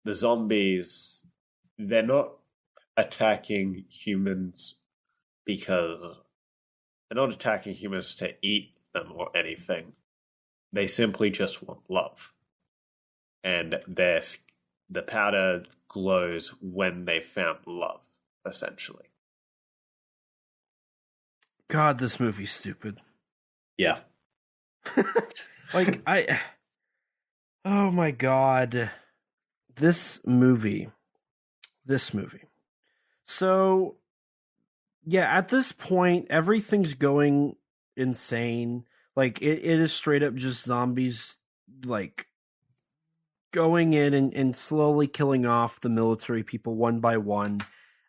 the zombies, they're not attacking humans because they're not attacking humans to eat them or anything. They simply just want love. And the powder glows when they found love, essentially. God, this movie's stupid. Yeah. Like, oh my God. This movie. So, yeah, at this point, everything's going insane. Like, it is straight up just zombies, like, going in and slowly killing off the military people one by one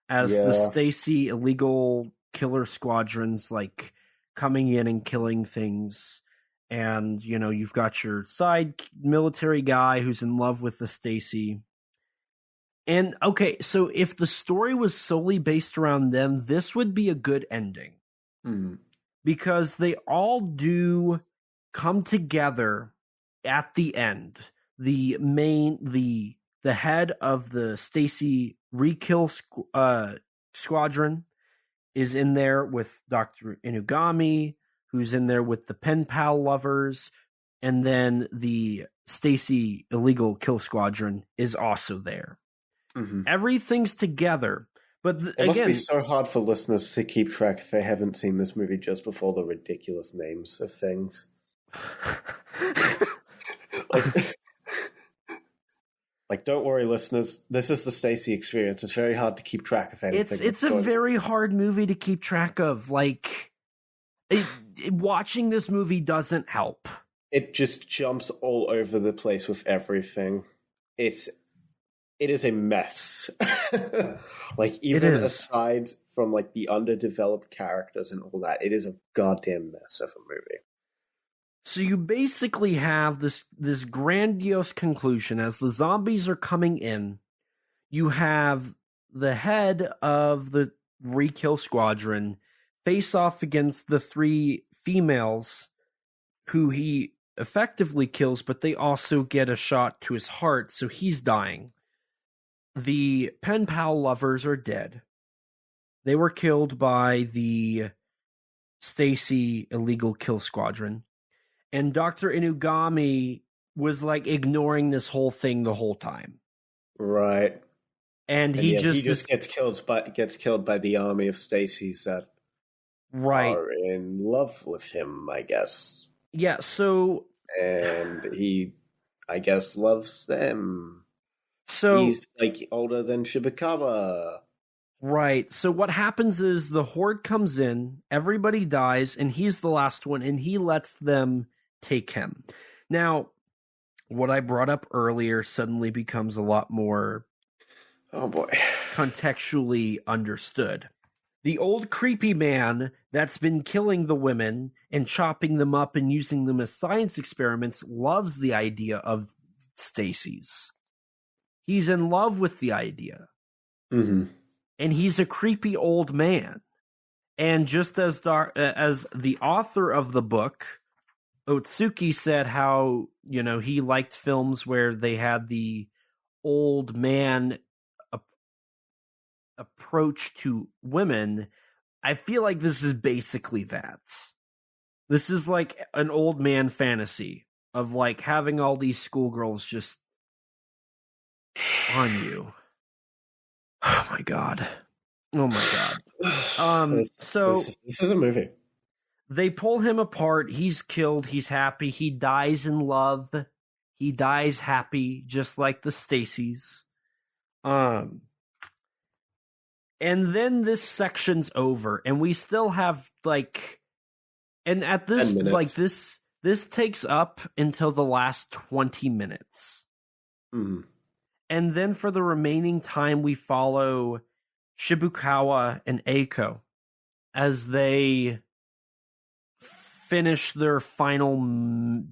as the Stacy illegal killer squadrons, like, coming in and killing things. And, you know, you've got your side military guy who's in love with the Stacy. And, okay, so if the story was solely based around them, this would be a good ending. Mm-hmm. Because they all do come together at the end. The head of the Stacy Rekill squadron is in there with Dr. Inugami, who's in there with the pen pal lovers, and then the Stacy illegal kill squadron is also there. Mm-hmm. Everything's together, but it must be so hard for listeners to keep track if they haven't seen this movie just before the ridiculous names of things. Like, don't worry, listeners. This is the Stacy experience. It's very hard to keep track of anything. It's a very hard movie to keep track of. Like, watching this movie doesn't help. It just jumps all over the place with everything. It is a mess. Like, even aside from, like, the underdeveloped characters and all that, it is a goddamn mess of a movie. So you basically have this grandiose conclusion as the zombies are coming in. You have the head of the Rekill squadron face off against the three females who he effectively kills, but they also get a shot to his heart, so he's dying. The pen pal lovers are dead. They were killed by the Stacy illegal kill squadron. And Dr. Inugami was, like, ignoring this whole thing the whole time. Right. And he just gets killed by the army of Stacys that are in love with him, I guess. Yeah, so... And he, I guess, loves them. So he's, like, older than Shibakawa. Right. So what happens is the horde comes in, everybody dies, and he's the last one, and he lets them take him. Now, what I brought up earlier suddenly becomes a lot more contextually understood. The old creepy man that's been killing the women and chopping them up and using them as science experiments loves the idea of Stacy's. He's in love with the idea. Mm-hmm. And he's a creepy old man. And just as the author of the book, Otsuki, said how, you know, he liked films where they had the old man approach to women, I feel like this is basically that. This is like an old man fantasy of, like, having all these schoolgirls just on you. Oh my god. This is a movie. They pull him apart. He's killed. He's happy. He dies in love. He dies happy, just like the Stacys. And then this section's over, and we still have, like, and at this, like, this takes up until the last 20 minutes. Mm-hmm. And then for the remaining time, we follow Shibukawa and Eiko as they finish their final,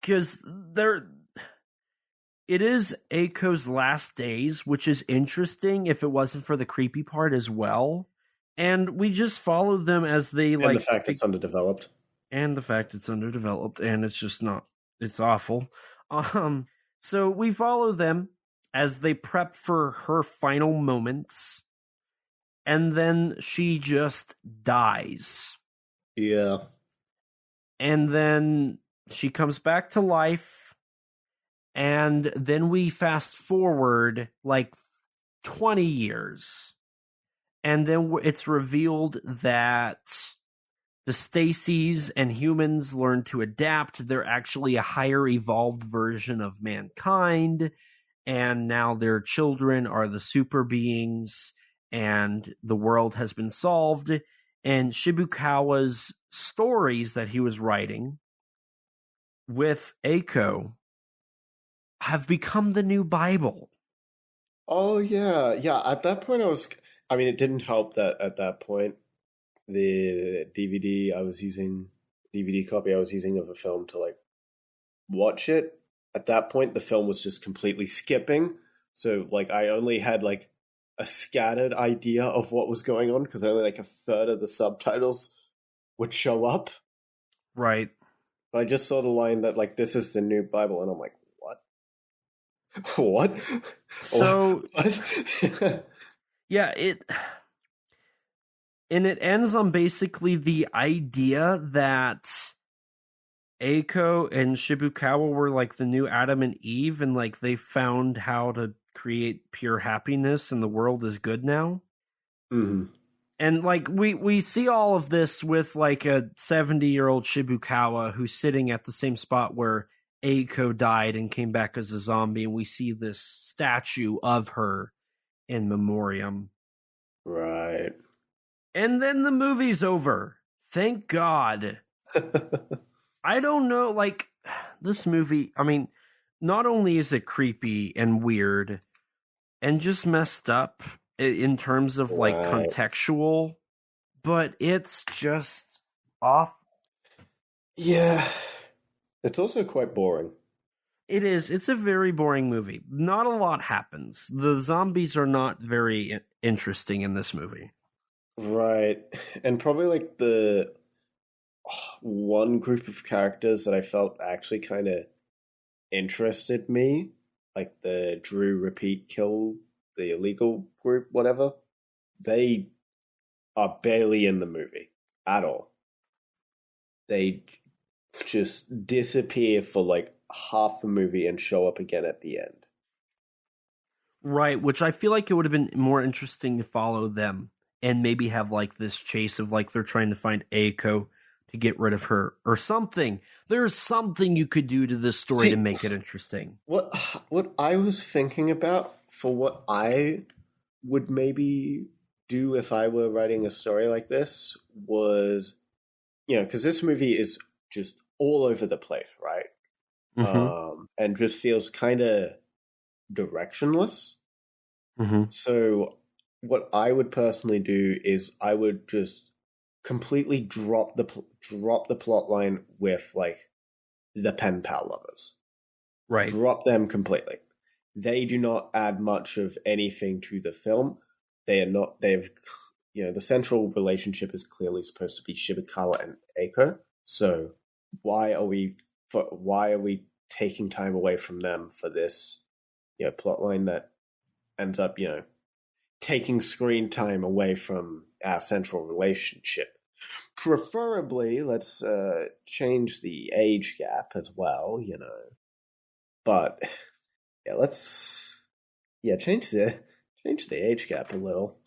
because it is Eiko's last days, which is interesting if it wasn't for the creepy part as well. And we just follow them as they, and like, the fact it's underdeveloped. And the fact it's underdeveloped, and it's just not, it's awful. So we follow them as they prep for her final moments, and then she just dies. Yeah. And then she comes back to life, And then we fast forward like 20 years. And then it's revealed that the Stacys and humans learn to adapt. They're actually a higher evolved version of mankind. And now their children are the super beings. And the world has been solved. And Shibukawa's stories that he was writing with Eiko have become the new Bible. Oh, yeah. Yeah, at that point it didn't help that at that point, the DVD copy I was using of a film to, like, watch it. At that point, the film was just completely skipping. So, like, I only had, like, a scattered idea of what was going on because only, like, a third of the subtitles would show up. Right. But I just saw the line that, like, this is the new Bible, and I'm like, what? What? So, what? yeah, it ends on basically the idea that Eiko and Shibukawa were like the new Adam and Eve, and like they found how to create pure happiness, and the world is good now. Mm-hmm. And like we see all of this with like a 70-year-old Shibukawa who's sitting at the same spot where Eiko died and came back as a zombie, and we see this statue of her in memoriam. Right. And then the movie's over. Thank God. I don't know, like, this movie, I mean, not only is it creepy and weird and just messed up in terms of, like, contextual, but it's just awful. Yeah. It's also quite boring. It is. It's a very boring movie. Not a lot happens. The zombies are not very interesting in this movie. Right. And probably, like, the one group of characters that I felt actually kind of interested me, like the Drew repeat kill, the illegal group, whatever, they are barely in the movie at all. They just disappear for like half the movie and show up again at the end. Right, which I feel like it would have been more interesting to follow them and maybe have like this chase of like they're trying to find Eiko to get rid of her or something. There's something you could do to this story to make it interesting. What I was thinking about for what I would maybe do if I were writing a story like this was, because this movie is just all over the place, right? Mm-hmm. And just feels kind of directionless. Mm-hmm. So what I would personally do is I would just completely drop the plot line with like the pen pal lovers. Right. Drop them completely. They do not add much of anything to the film. The central relationship is clearly supposed to be Shibukawa and Eiko. So why are we taking time away from them for this, plot line that ends up, taking screen time away from our central relationship? Preferably, let's change the age gap as well, But yeah, let's change the age gap a little.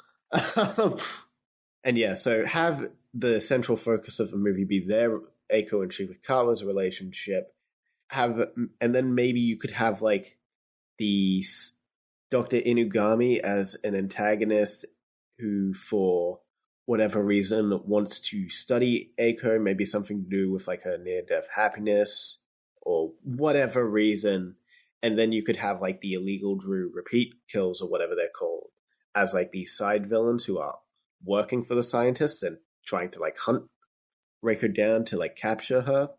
And yeah, so have the central focus of the movie be their Eiko and Shibukawa's relationship. And then maybe you could have like the Dr. Inugami as an antagonist who, for whatever reason, wants to study Eiko, maybe something to do with like her near-death happiness or whatever reason. And then you could have like the illegal Drew repeat kills or whatever they're called as like these side villains who are working for the scientists and trying to like hunt Reiko down to like capture her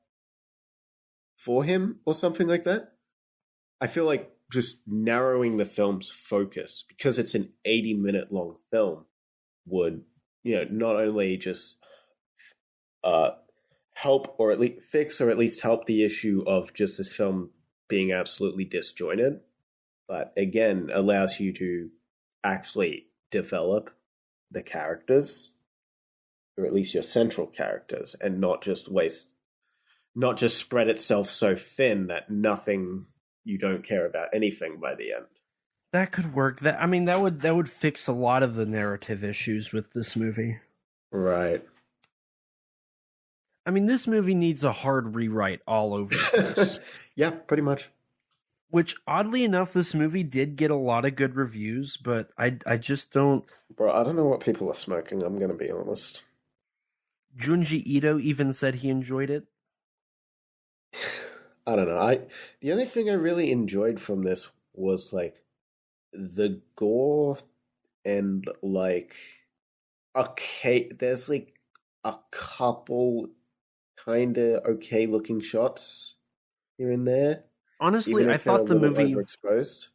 for him or something like that. I feel like just narrowing the film's focus, because it's an 80-minute long film, would, not only just help or at least fix or at least help the issue of just this film being absolutely disjointed, but again, allows you to actually develop the characters, or at least your central characters, and not just spread itself so thin that nothing you don't care about anything by the end. That could work. That would fix a lot of the narrative issues with this movie. Right. I mean, this movie needs a hard rewrite all over the place. Yeah, pretty much. Which, oddly enough, this movie did get a lot of good reviews, but I just don't... Bro, I don't know what people are smoking, I'm going to be honest. Junji Ito even said he enjoyed it. I don't know. The only thing I really enjoyed from this was, like, the gore and, like... Okay, there's, like, a couple kind of okay-looking shots here and there. Honestly, I thought the movie overexposed.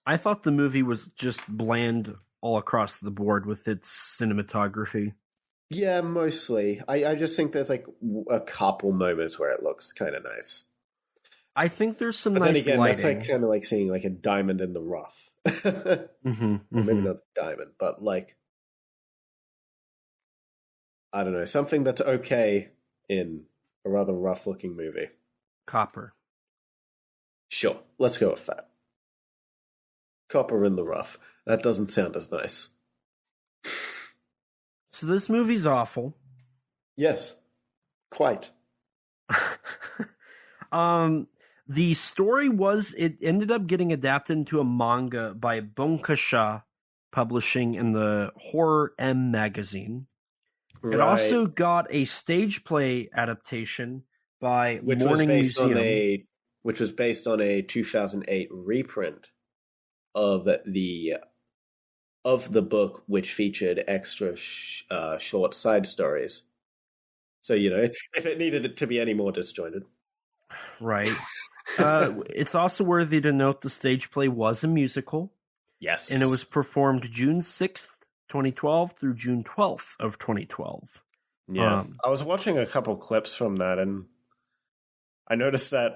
I thought the movie was just bland all across the board with its cinematography. Yeah, mostly. I just think there's like a couple moments where it looks kind of nice. I think there's some but nice then again, lighting. That's like kind of like seeing like a diamond in the rough. Maybe not a diamond, but like I don't know, something that's okay in a rather rough-looking movie. Copper. Sure, let's go with that. Copper in the rough. That doesn't sound as nice. So this movie's awful. Yes, quite. The story it ended up getting adapted into a manga by Bonkasha Publishing in the Horror M magazine. It also got a stage play adaptation by Morning Museum. Which was based on a 2008 reprint of the book, which featured extra short side stories. So, you know, if it needed it to be any more disjointed. Right. It's also worthy to note the stage play was a musical. Yes. And it was performed June 6th, 2012 through June 12th of 2012. Yeah. I was watching a couple clips from that, and I noticed that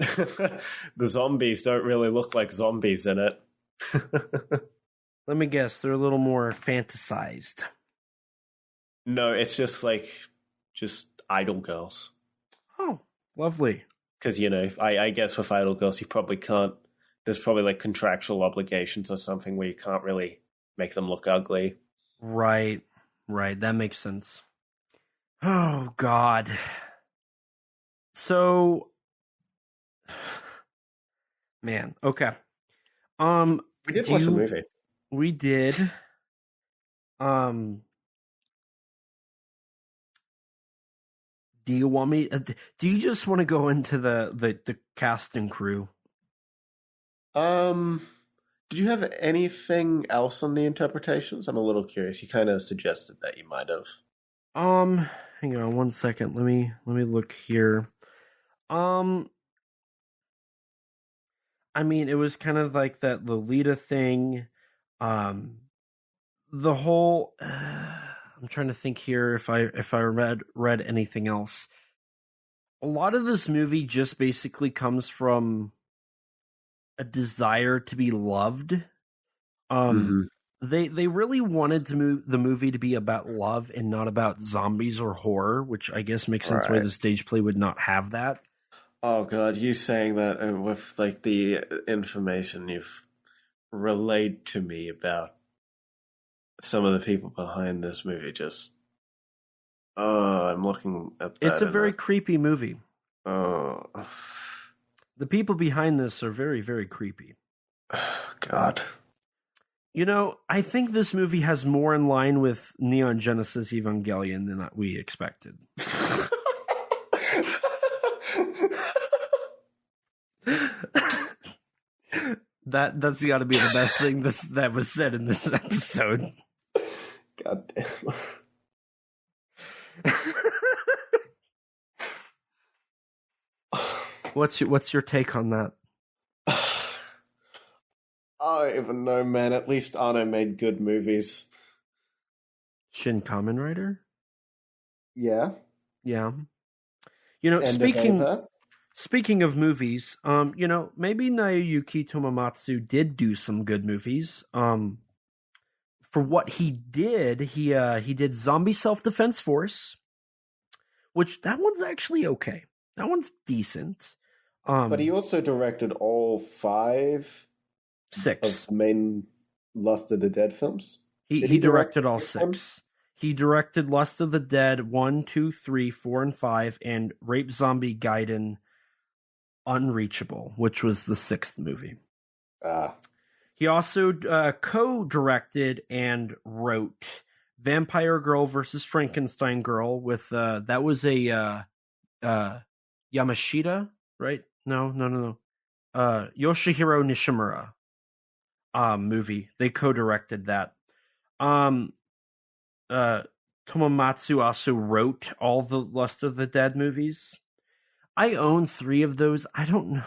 the zombies don't really look like zombies in it. Let me guess, they're a little more fantasized. No, it's just idol girls. Oh, lovely. Because, you know, I guess with idol girls, you probably can't, there's probably like contractual obligations or something where you can't really make them look ugly. Right, that makes sense. Oh, God. So, man, okay. We did watch the movie. We did. Do you want me? Do you just want to go into the cast and crew? Did you have anything else on the interpretations? I'm a little curious. You kind of suggested that you might have. Hang on 1 second. Let me look here. I mean, it was kind of like that Lolita thing. The whole. I'm trying to think here if I read anything else. A lot of this movie just basically comes from a desire to be loved. They really wanted the movie to be about love and not about zombies or horror, which I guess makes sense why the stage play would not have that. Oh God, you saying that with like the information you've relayed to me about some of the people behind this movie, just I'm looking at that. It's a very creepy movie. Oh, the people behind this are very, very creepy. God. You know, I think this movie has more in line with Neon Genesis Evangelion than we expected. That's got to be the best thing that was said in this episode. God damn. What's your take on that? I don't even know, man. At least Arno made good movies. Shin Kamen Rider? Yeah. Yeah. You know, speaking of movies, you know, maybe Naoyuki Tomomatsu did do some good movies. For what he did Zombie Self-Defense Force, which that one's actually okay. That one's decent. But he also directed all 5 6. of the main Lust of the Dead films. He directed all this one? 6. He directed Lust of the Dead 1, 2, 3, 4, and 5, and Rape Zombie Gaiden Unreachable, which was the 6th movie. He also co-directed and wrote Vampire Girl versus Frankenstein Girl with that was a Yamashita, right? No. Yoshihiro Nishimura movie. They co-directed that. Tomomatsu also wrote all the Lust of the Dead movies. I own 3 of those. I don't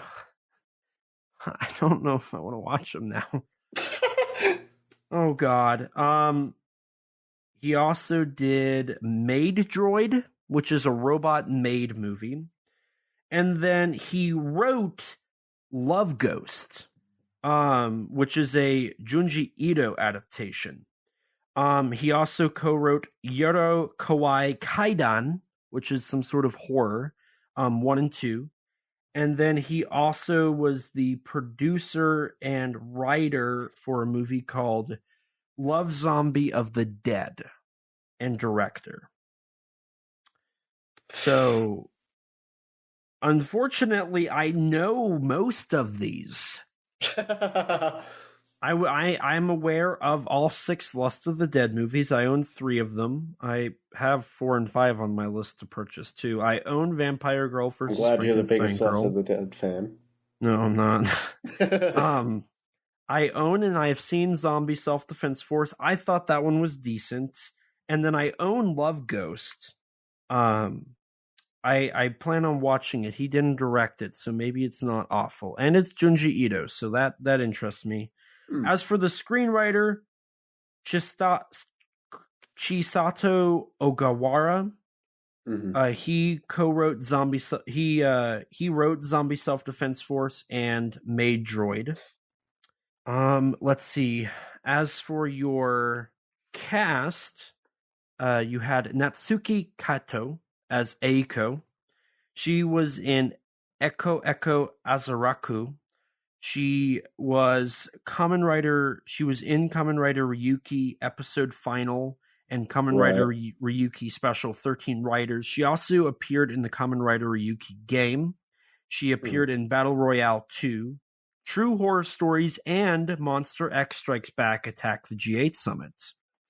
know if I want to watch them now. Oh God. He also did Maid Droid, which is a robot maid movie. And then he wrote Love Ghost, which is a Junji Ito adaptation. He also co-wrote Yoro Kawaii Kaidan, which is some sort of horror, 1 and 2. And then he also was the producer and writer for a movie called Love Zombie of the Dead, and director. So, unfortunately, I know most of these. I'm aware of all 6 Lust of the Dead movies. I own 3 of them. I have 4 and 5 on my list to purchase too. I own Vampire Girl versus I'm glad Frankenstein you're the biggest Girl. Lust of the Dead fan. No, I'm not. I own and I have seen Zombie Self-Defense Force. I thought that one was decent. And then I own Love Ghost. I plan on watching it. He didn't direct it, so maybe it's not awful. And it's Junji Ito, so that interests me. As for the screenwriter, Chisato Ogawara, he co-wrote Zombie. He wrote Zombie Self-Defense Force and Maid Droid. Let's see. As for your cast, you had Natsuki Kato as Eiko. She was in Eko Azaraku. She was Kamen Rider. She was in Kamen Rider Ryuki episode final and Kamen Rider Ryuki special 13 Riders. She also appeared in the Kamen Rider Ryuki game. She appeared in Battle Royale 2, True Horror Stories, and Monster X Strikes Back: Attack the G8 Summit.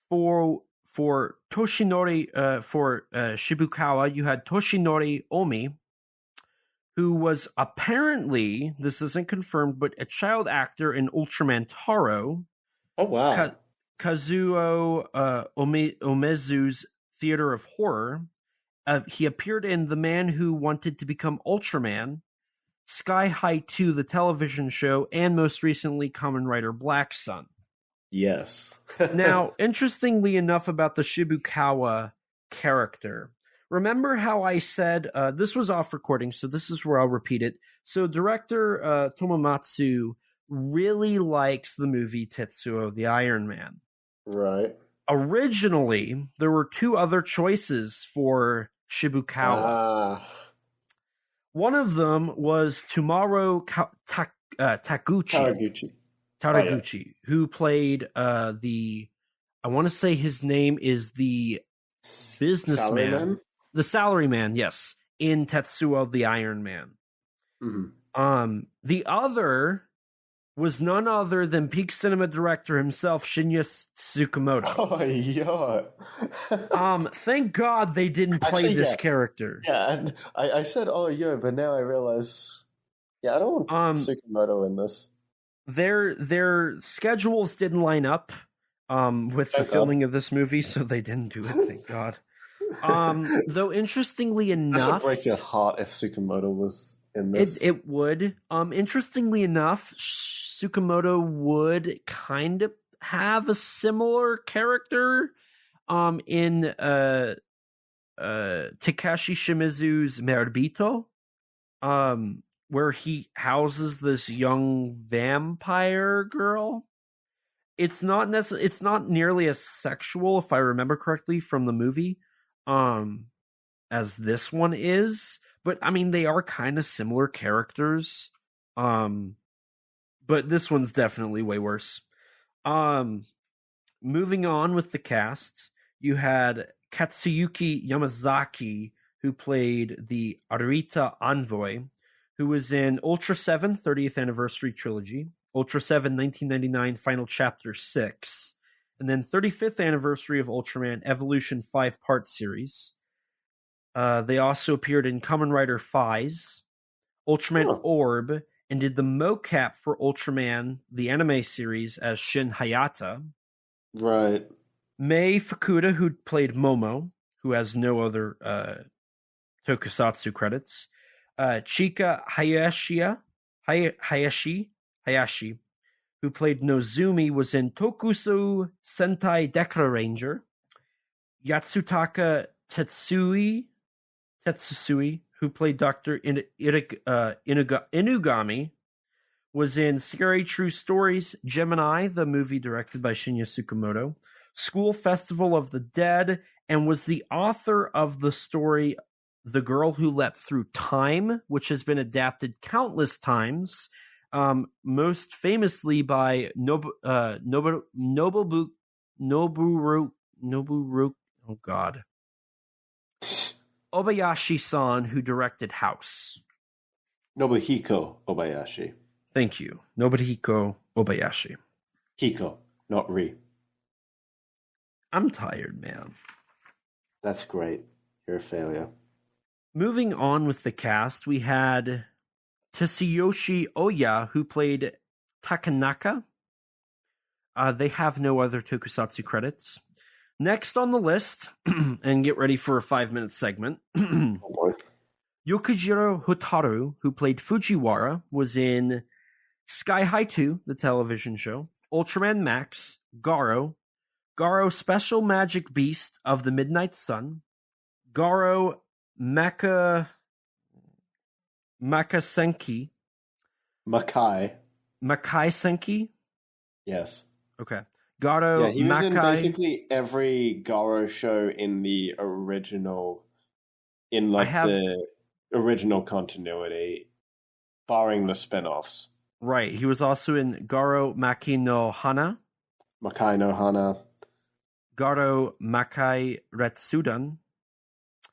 For Toshinori, for Shibukawa, you had Toshinori Omi, who was apparently, this isn't confirmed, but a child actor in Ultraman Taro. Oh, wow. Kazuo Umezu's Theater of Horror. He appeared in The Man Who Wanted to Become Ultraman, Sky High 2, the television show, and most recently Kamen Rider Black Sun. Yes. Now, interestingly enough about the Shibukawa character, remember how I said, this was off recording, so this is where I'll repeat it. So director Tomomatsu really likes the movie Tetsuo, the Iron Man. Right. Originally, there were 2 other choices for Shibukawa. One of them was Tomorrow Taguchi. Taraguchi, who played I want to say his name is the businessman. The salaryman, yes, in Tetsuo the Iron Man. The other was none other than peak cinema director himself, Shinya Tsukamoto. Oh, yeah. Thank God they didn't play this character. Yeah, and I said, oh, yeah, but now I realize, I don't want Tsukamoto in this. Their schedules didn't line up with the filming of this movie, so they didn't do it, thank God. Though interestingly enough, this would break your heart if Tsukamoto was in this. It would. Interestingly enough, Tsukamoto would kind of have a similar character in Takashi Shimizu's Merbito, where he houses this young vampire girl. It's not nearly as sexual, if I remember correctly, from the movie, as this one is. But I mean, they are kind of similar characters. But this one's definitely way worse. Moving on with the cast, you had Katsuyuki Yamazaki, who played the Arita Envoy, who was in Ultra 7 30th Anniversary Trilogy, Ultra 7 1999 Final Chapter 6, and then 35th Anniversary of Ultraman Evolution 5-part series. They also appeared in Kamen Rider Phase, Ultraman Orb, and did the mocap for Ultraman, the anime series, as Shin Hayata. Right. Mei Fukuda, who played Momo, who has no other tokusatsu credits. Chika Hayashi, who played Nozumi, was in Tokusatsu Sentai Dekra Ranger. Yatsutaka Tetsuo, who played Dr. Inugami, was in Scary True Stories, Gemini, the movie directed by Shinya Tsukamoto, School Festival of the Dead, and was the author of the story The Girl Who Leapt Through Time, which has been adapted countless times, most famously by Noburu, oh God, Obayashi-san, who directed House. Nobuhiko Obayashi. Thank you. Nobuhiko Obayashi. Hiko, not Ri. I'm tired, man. That's great. You're a failure. Moving on with the cast, we had Tsuyoshi Oya, who played Takanaka. They have no other tokusatsu credits. Next on the list, and get ready for a 5-minute segment, Yokujiro Hotaru, who played Fujiwara, was in Sky High 2, the television show, Ultraman Max, Garo Special Magic Beast of the Midnight Sun, Garo Makasenki. Makai Senki? Yes. Okay. Garo Yeah, he was in Makai. basically every Garo show in the original, the original continuity, barring the spin-offs. Right. He was also in Garo Maki no Hana, Makai no Hana. Garo Makai Retsudan.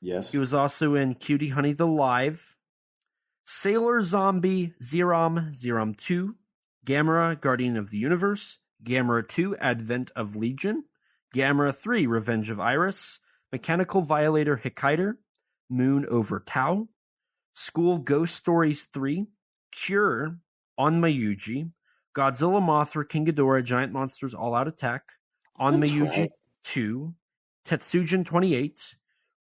Yes. He was also in Cutie Honey the Live, Sailor Zombie Zeiram 2, Gamera Guardian of the Universe, Gamera 2 Advent of Legion, Gamera 3 Revenge of Iris, Mechanical Violator Hikaider, Moon over Tau, School Ghost Stories 3, Cure, Onmayuji, Godzilla Mothra King Ghidorah Giant Monsters All Out Attack, Onmayuji 2, Tetsujin 28,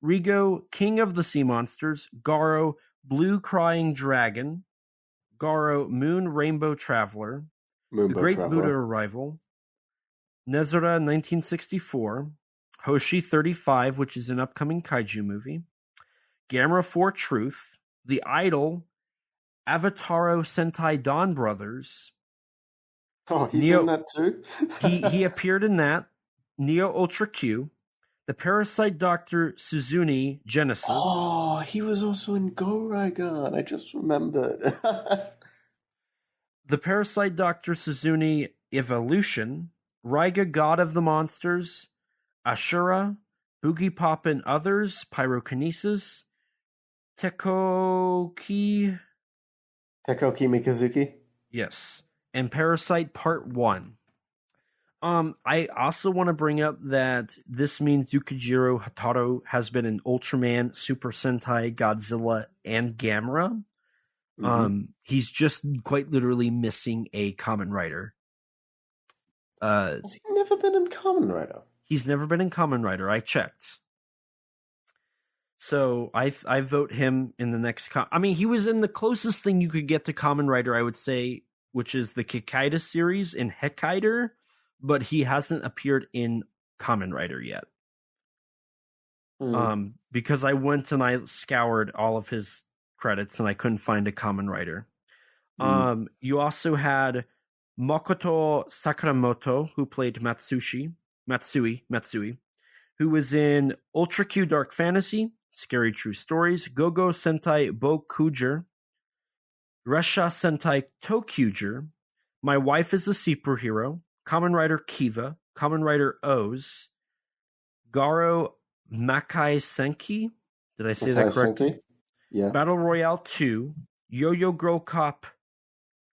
Rigo King of the Sea Monsters, Garo Blue Crying Dragon, Garo Moon Rainbow Traveler, The Great Buddha Arrival, Nezura 1964, Hoshi 35, which is an upcoming kaiju movie, Gamera 4 Truth, The Idol, Avataro Sentai Dawn Brothers. Oh, he's in that too? he appeared in that. Neo Ultra Q, The Parasite Doctor Suzune Genesis. Oh, he was also in Go-Raigan. I just remembered. The Parasite Doctor Suzune Evolution, Raiga God of the Monsters, Ashura, Boogie Pop and Others, Pyrokinesis, Tekoki Mikazuki? Yes. And Parasite Part 1. I also want to bring up that this means Yukijiro Hotaru has been in Ultraman, Super Sentai, Godzilla, and Gamera. He's just quite literally missing a Kamen Rider. Has he never been in Kamen Rider? He's never been in Kamen Rider. I checked. So I vote him in the next. I mean, he was in the closest thing you could get to Kamen Rider, I would say, which is the Kikaida series in Hekaider, but he hasn't appeared in Kamen Rider yet. Because I went and I scoured all of his credits and I couldn't find a Kamen Rider. You also had Makoto Sakamoto, who played Matsui, who was in Ultra Q Dark Fantasy, Scary True Stories, Go-Go Sentai Bokuger, Resha Sentai Tokuger, My Wife is a Superhero, Kamen Rider Kiva, Kamen Rider O's, Garo Makai Senki. Did I say that correctly? Senki? Yeah. Battle Royale 2, Yo-Yo Girl Cop,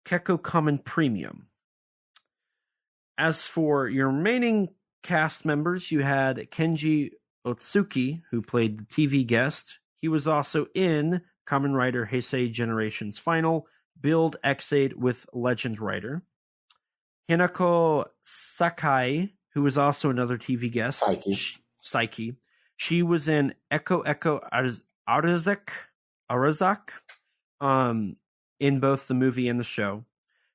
Kekko Kamen Premium. As for your remaining cast members, you had Kenji Otsuki, who played the TV guest. He was also in Kamen Rider Heisei Generations Final, Build X8 with Legend Rider. Hinako Sakai, who was also another TV guest. Psyche. She was in Echo Arazak, in both the movie and the show.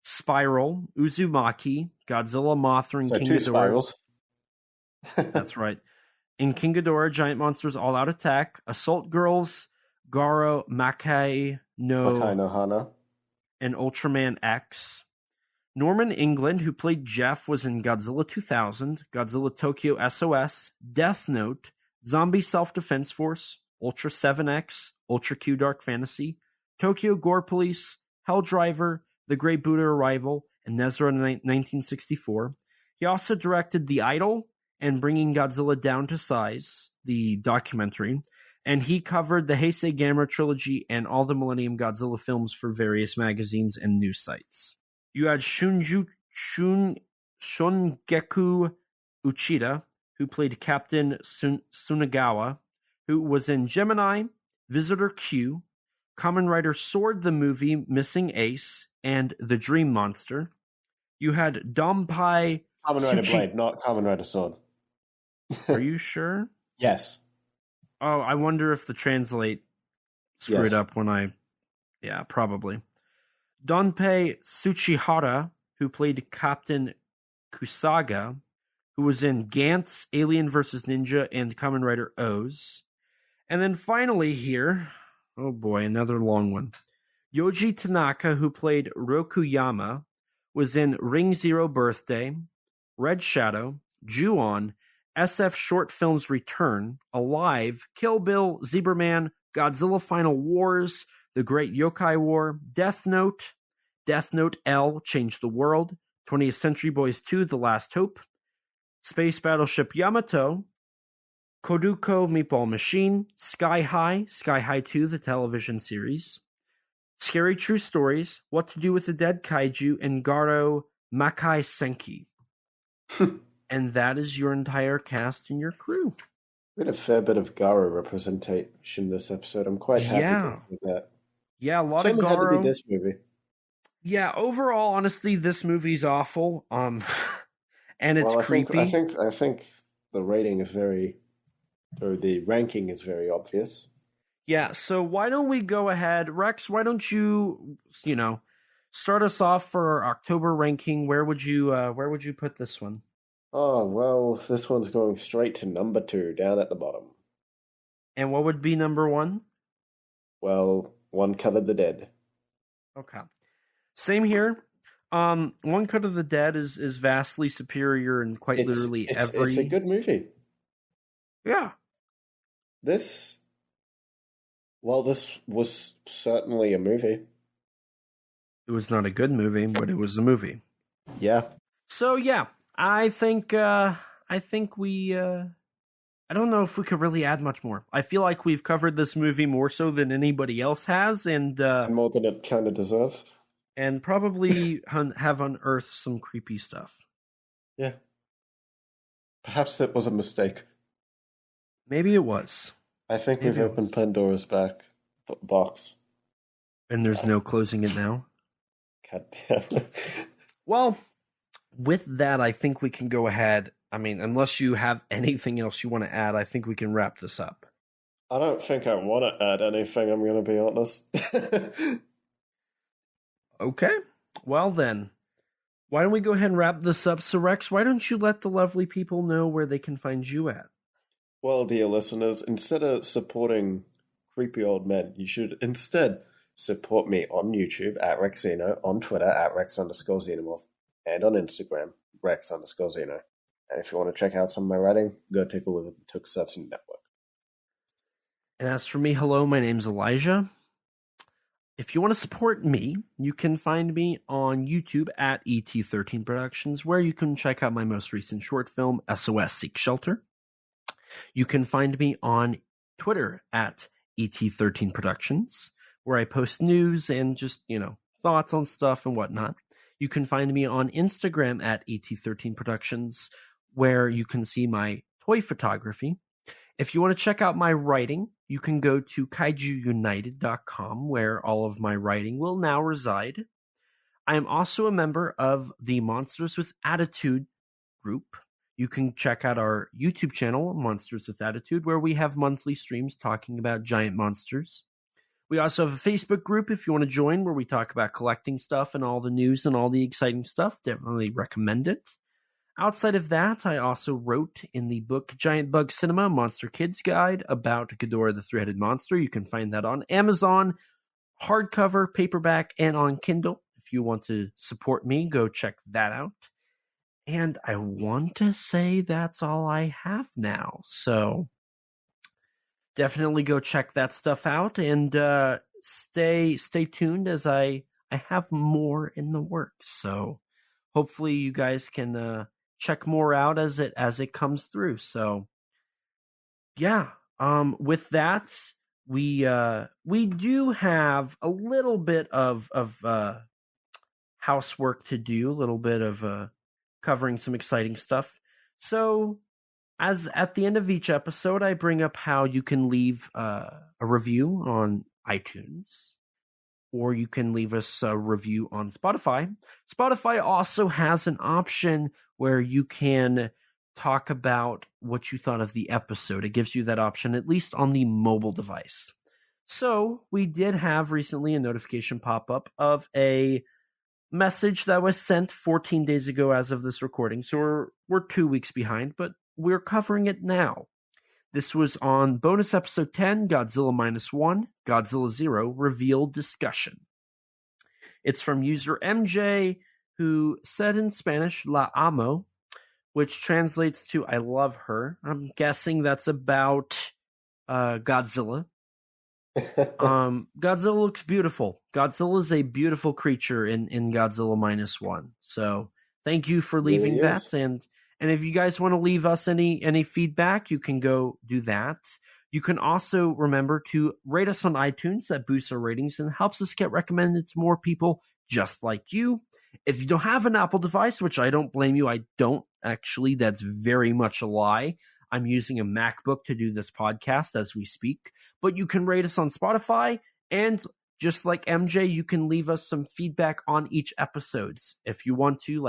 Spiral, Uzumaki, Godzilla, Mothra, and King two Ghidorah. spirals. That's right. In King Ghidorah, Giant Monsters All Out Attack, Assault Girls, Garo Makai no Hana, and Ultraman X. Norman England, who played Jeff, was in Godzilla 2000, Godzilla Tokyo SOS, Death Note, Zombie Self-Defense Force, Ultra 7X, Ultra Q Dark Fantasy, Tokyo Gore Police, Hell Driver, The Great Buddha Arrival, and Nezra 1964. He also directed The Idol and Bringing Godzilla Down to Size, the documentary, and he covered the Heisei Gamera trilogy and all the Millennium Godzilla films for various magazines and news sites. You had Shungeku Uchida, who played Captain Sunagawa, who was in Gemini, Visitor Q, Kamen Rider Sword the movie, Missing Ace, and The Dream Monster. You had Dompai Kamen Rider Blade, not Kamen Rider Sword. Are you sure? Yes. Oh, I wonder if the translate screwed up when I... Yeah, probably. Donpei Tsuchihara, who played Captain Kusaga, who was in Gantz, Alien vs. Ninja, and Kamen Rider O's. And then finally here, oh boy, another long one. Yoji Tanaka, who played Rokuyama, was in Ring Zero Birthday, Red Shadow, Ju-On, SF Short Films Return, Alive, Kill Bill, Zebraman, Godzilla Final Wars, The Great Yokai War, Death Note L, Change the World, 20th Century Boys 2, The Last Hope, Space Battleship Yamato, Koduko Meatball Machine, Sky High 2, the television series, Scary True Stories, What to Do with the Dead Kaiju, and Garo Makai Senki. And that is your entire cast and your crew. We had a fair bit of Garo representation this episode. I'm quite happy with that. Yeah, a lot of Garo. Had to be this movie. Yeah, overall, honestly, this movie's awful. And it's creepy. I think the rating is the ranking is very obvious. Yeah, so why don't we go ahead, Rex? Why don't you start us off for our October ranking? Where would you put this one? Oh well, this one's going straight to number 2, down at the bottom. And what would be number 1? Well, One Cut of the Dead. Okay. Same here. One Cut of the Dead is vastly superior in literally every... It's a good movie. Yeah. This was certainly a movie. It was not a good movie, but it was a movie. Yeah. So, yeah, I think we... I don't know if we could really add much more. I feel like we've covered this movie more so than anybody else has, and more than it kind of deserves. And probably have unearthed some creepy stuff. Yeah. Perhaps it was a mistake. Maybe it was. I think we've opened Pandora's box. And there's no closing it now? God damn it. Well, with that, I think we can go ahead. I mean, unless you have anything else you want to add, I think we can wrap this up. I don't think I want to add anything, I'm going to be honest. Okay. Well, then, why don't we go ahead and wrap this up? So, Rex, why don't you let the lovely people know where they can find you at? Well, dear listeners, instead of supporting creepy old men, you should instead support me on YouTube at Rexino, on Twitter at Rex_Xenomorph, and on Instagram, Rex_Xeno. And if you want to check out some of my writing, go take a look at the Tokusatsu Network. And as for me, hello, my name's Elijah. If you want to support me, you can find me on YouTube at ET13 Productions, where you can check out my most recent short film, SOS Seek Shelter. You can find me on Twitter at ET13 Productions, where I post news and just, thoughts on stuff and whatnot. You can find me on Instagram at ET13 Productions, where you can see my toy photography. If you want to check out my writing, you can go to kaijuunited.com, where all of my writing will now reside. I am also a member of the Monsters with Attitude group. You can check out our YouTube channel, Monsters with Attitude, where we have monthly streams talking about giant monsters. We also have a Facebook group if you want to join, where we talk about collecting stuff and all the news and all the exciting stuff. Definitely recommend it. Outside of that, I also wrote in the book Giant Bug Cinema Monster Kids Guide about Ghidorah the Three-Headed Monster. You can find that on Amazon, hardcover, paperback, and on Kindle. If you want to support me, go check that out. And I want to say that's all I have now. So definitely go check that stuff out, and stay tuned as I have more in the works. So hopefully you guys can check more out as it comes through. So yeah, with that, we do have a little bit of housework to do, a little bit of covering some exciting stuff. So as at the end of each episode, I bring up how you can leave a review on iTunes, or you can leave us a review on Spotify. Spotify also has an option where you can talk about what you thought of the episode. It gives you that option, at least on the mobile device. So we did have recently a notification pop up of a message that was sent 14 days ago as of this recording. So we're 2 weeks behind, but we're covering it now. This was on bonus episode 10, Godzilla -1, Godzilla 0, Revealed Discussion. It's from user MJ, who said in Spanish, La amo, which translates to I love her. I'm guessing that's about Godzilla. Godzilla looks beautiful. Godzilla is a beautiful creature in Godzilla -1. So thank you for leaving that. And if you guys want to leave us any feedback, you can go do that. You can also remember to rate us on iTunes. That boosts our ratings and helps us get recommended to more people just like you. If you don't have an Apple device, which I don't blame you, I don't actually. That's very much a lie. I'm using a MacBook to do this podcast as we speak. But you can rate us on Spotify, and just like MJ, you can leave us some feedback on each episodes. If you want to,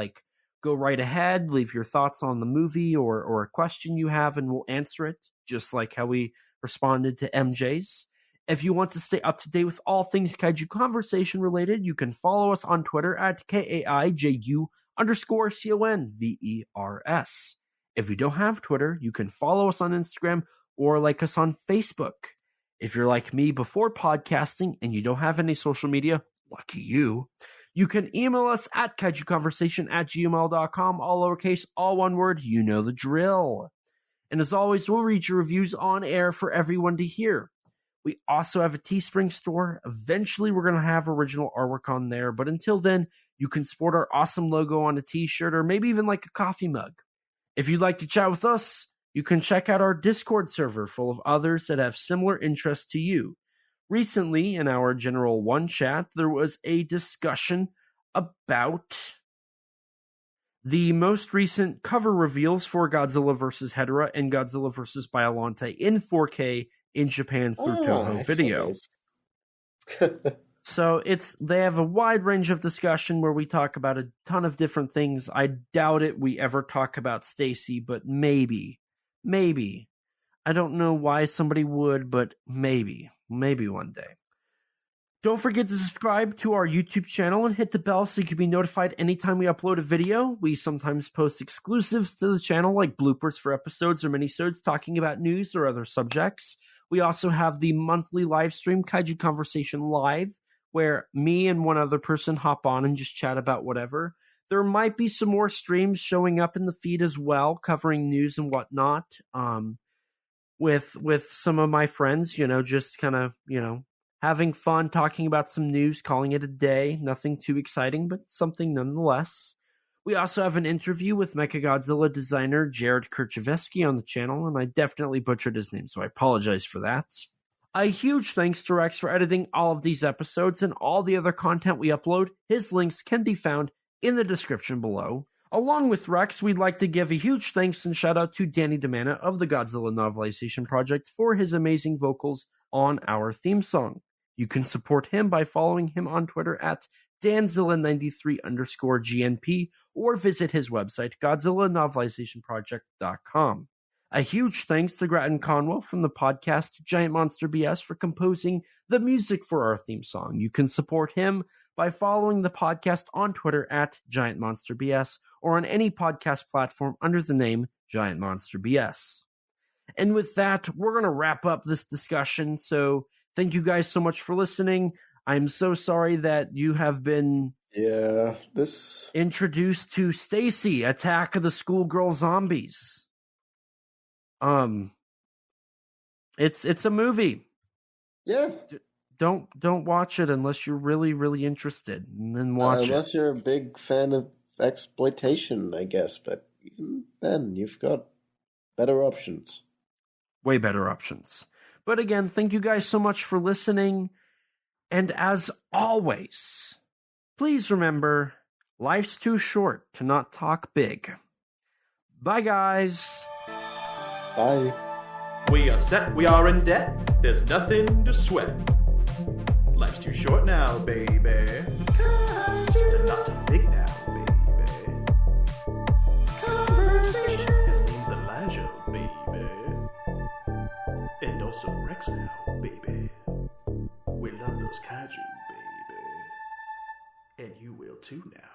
go right ahead, leave your thoughts on the movie or a question you have, and we'll answer it, just like how we responded to MJ's. If you want to stay up to date with all things Kaiju Conversation related, you can follow us on Twitter at KAIJU_CONVERS. If you don't have Twitter, you can follow us on Instagram or like us on Facebook. If you're like me before podcasting and you don't have any social media, lucky you, you can email us at kaijuconversation@gmail.com, all lowercase, all one word, you know the drill. And as always, we'll read your reviews on air for everyone to hear. We also have a Teespring store. Eventually, we're going to have original artwork on there. But until then, you can sport our awesome logo on a t-shirt or maybe even like a coffee mug. If you'd like to chat with us, you can check out our Discord server full of others that have similar interests to you. Recently, in our General 1 chat, there was a discussion about the most recent cover reveals for Godzilla vs. Hedorah and Godzilla vs. Biollante in 4K in Japan through Toho Video. So they have a wide range of discussion where we talk about a ton of different things. I doubt it we ever talk about Stacy, but maybe. I don't know why somebody would, but maybe one day. Don't forget to subscribe to our YouTube channel and hit the bell so you can be notified anytime we upload a video. We sometimes post exclusives to the channel, like bloopers for episodes or minisodes talking about news or other subjects. We also have the monthly live stream, Kaiju Conversation Live, where me and one other person hop on and just chat about whatever. There might be some more streams showing up in the feed as well, covering news and whatnot. with some of my friends, just kind of, having fun, talking about some news, calling it a day. Nothing too exciting, but something nonetheless. We also have an interview with Mechagodzilla designer Jared Kerchevsky on the channel, and I definitely butchered his name, so I apologize for that. A huge thanks to Rex for editing all of these episodes and all the other content we upload. His links can be found in the description below. Along with Rex, we'd like to give a huge thanks and shout out to Danny DeManna of the Godzilla Novelization Project for his amazing vocals on our theme song. You can support him by following him on Twitter at Danzilla93_GNP or visit his website, GodzillaNovelizationProject.com. A huge thanks to Grattan Conwell from the podcast Giant Monster BS for composing the music for our theme song. You can support him by following the podcast on Twitter at Giant Monster BS or on any podcast platform under the name Giant Monster BS. And with that, we're going to wrap up this discussion. So thank you guys so much for listening. I'm so sorry that you have been introduced to Stacy, Attack of the Schoolgirl Zombies. It's a movie. Yeah. Don't watch it unless you're really, really interested, and then watch it. Unless you're a big fan of exploitation, I guess. But even then, you've got better options. Way better options. But again, thank you guys so much for listening. And as always, please remember, life's too short to not talk big. Bye, guys. Bye. We are set, we are in debt, there's nothing to sweat. Life's too short now, baby. Kaiju. Not too big now, baby. Conversation. His name's Elijah, baby. And also Rex now, baby. We love those kaiju, baby. And you will too now.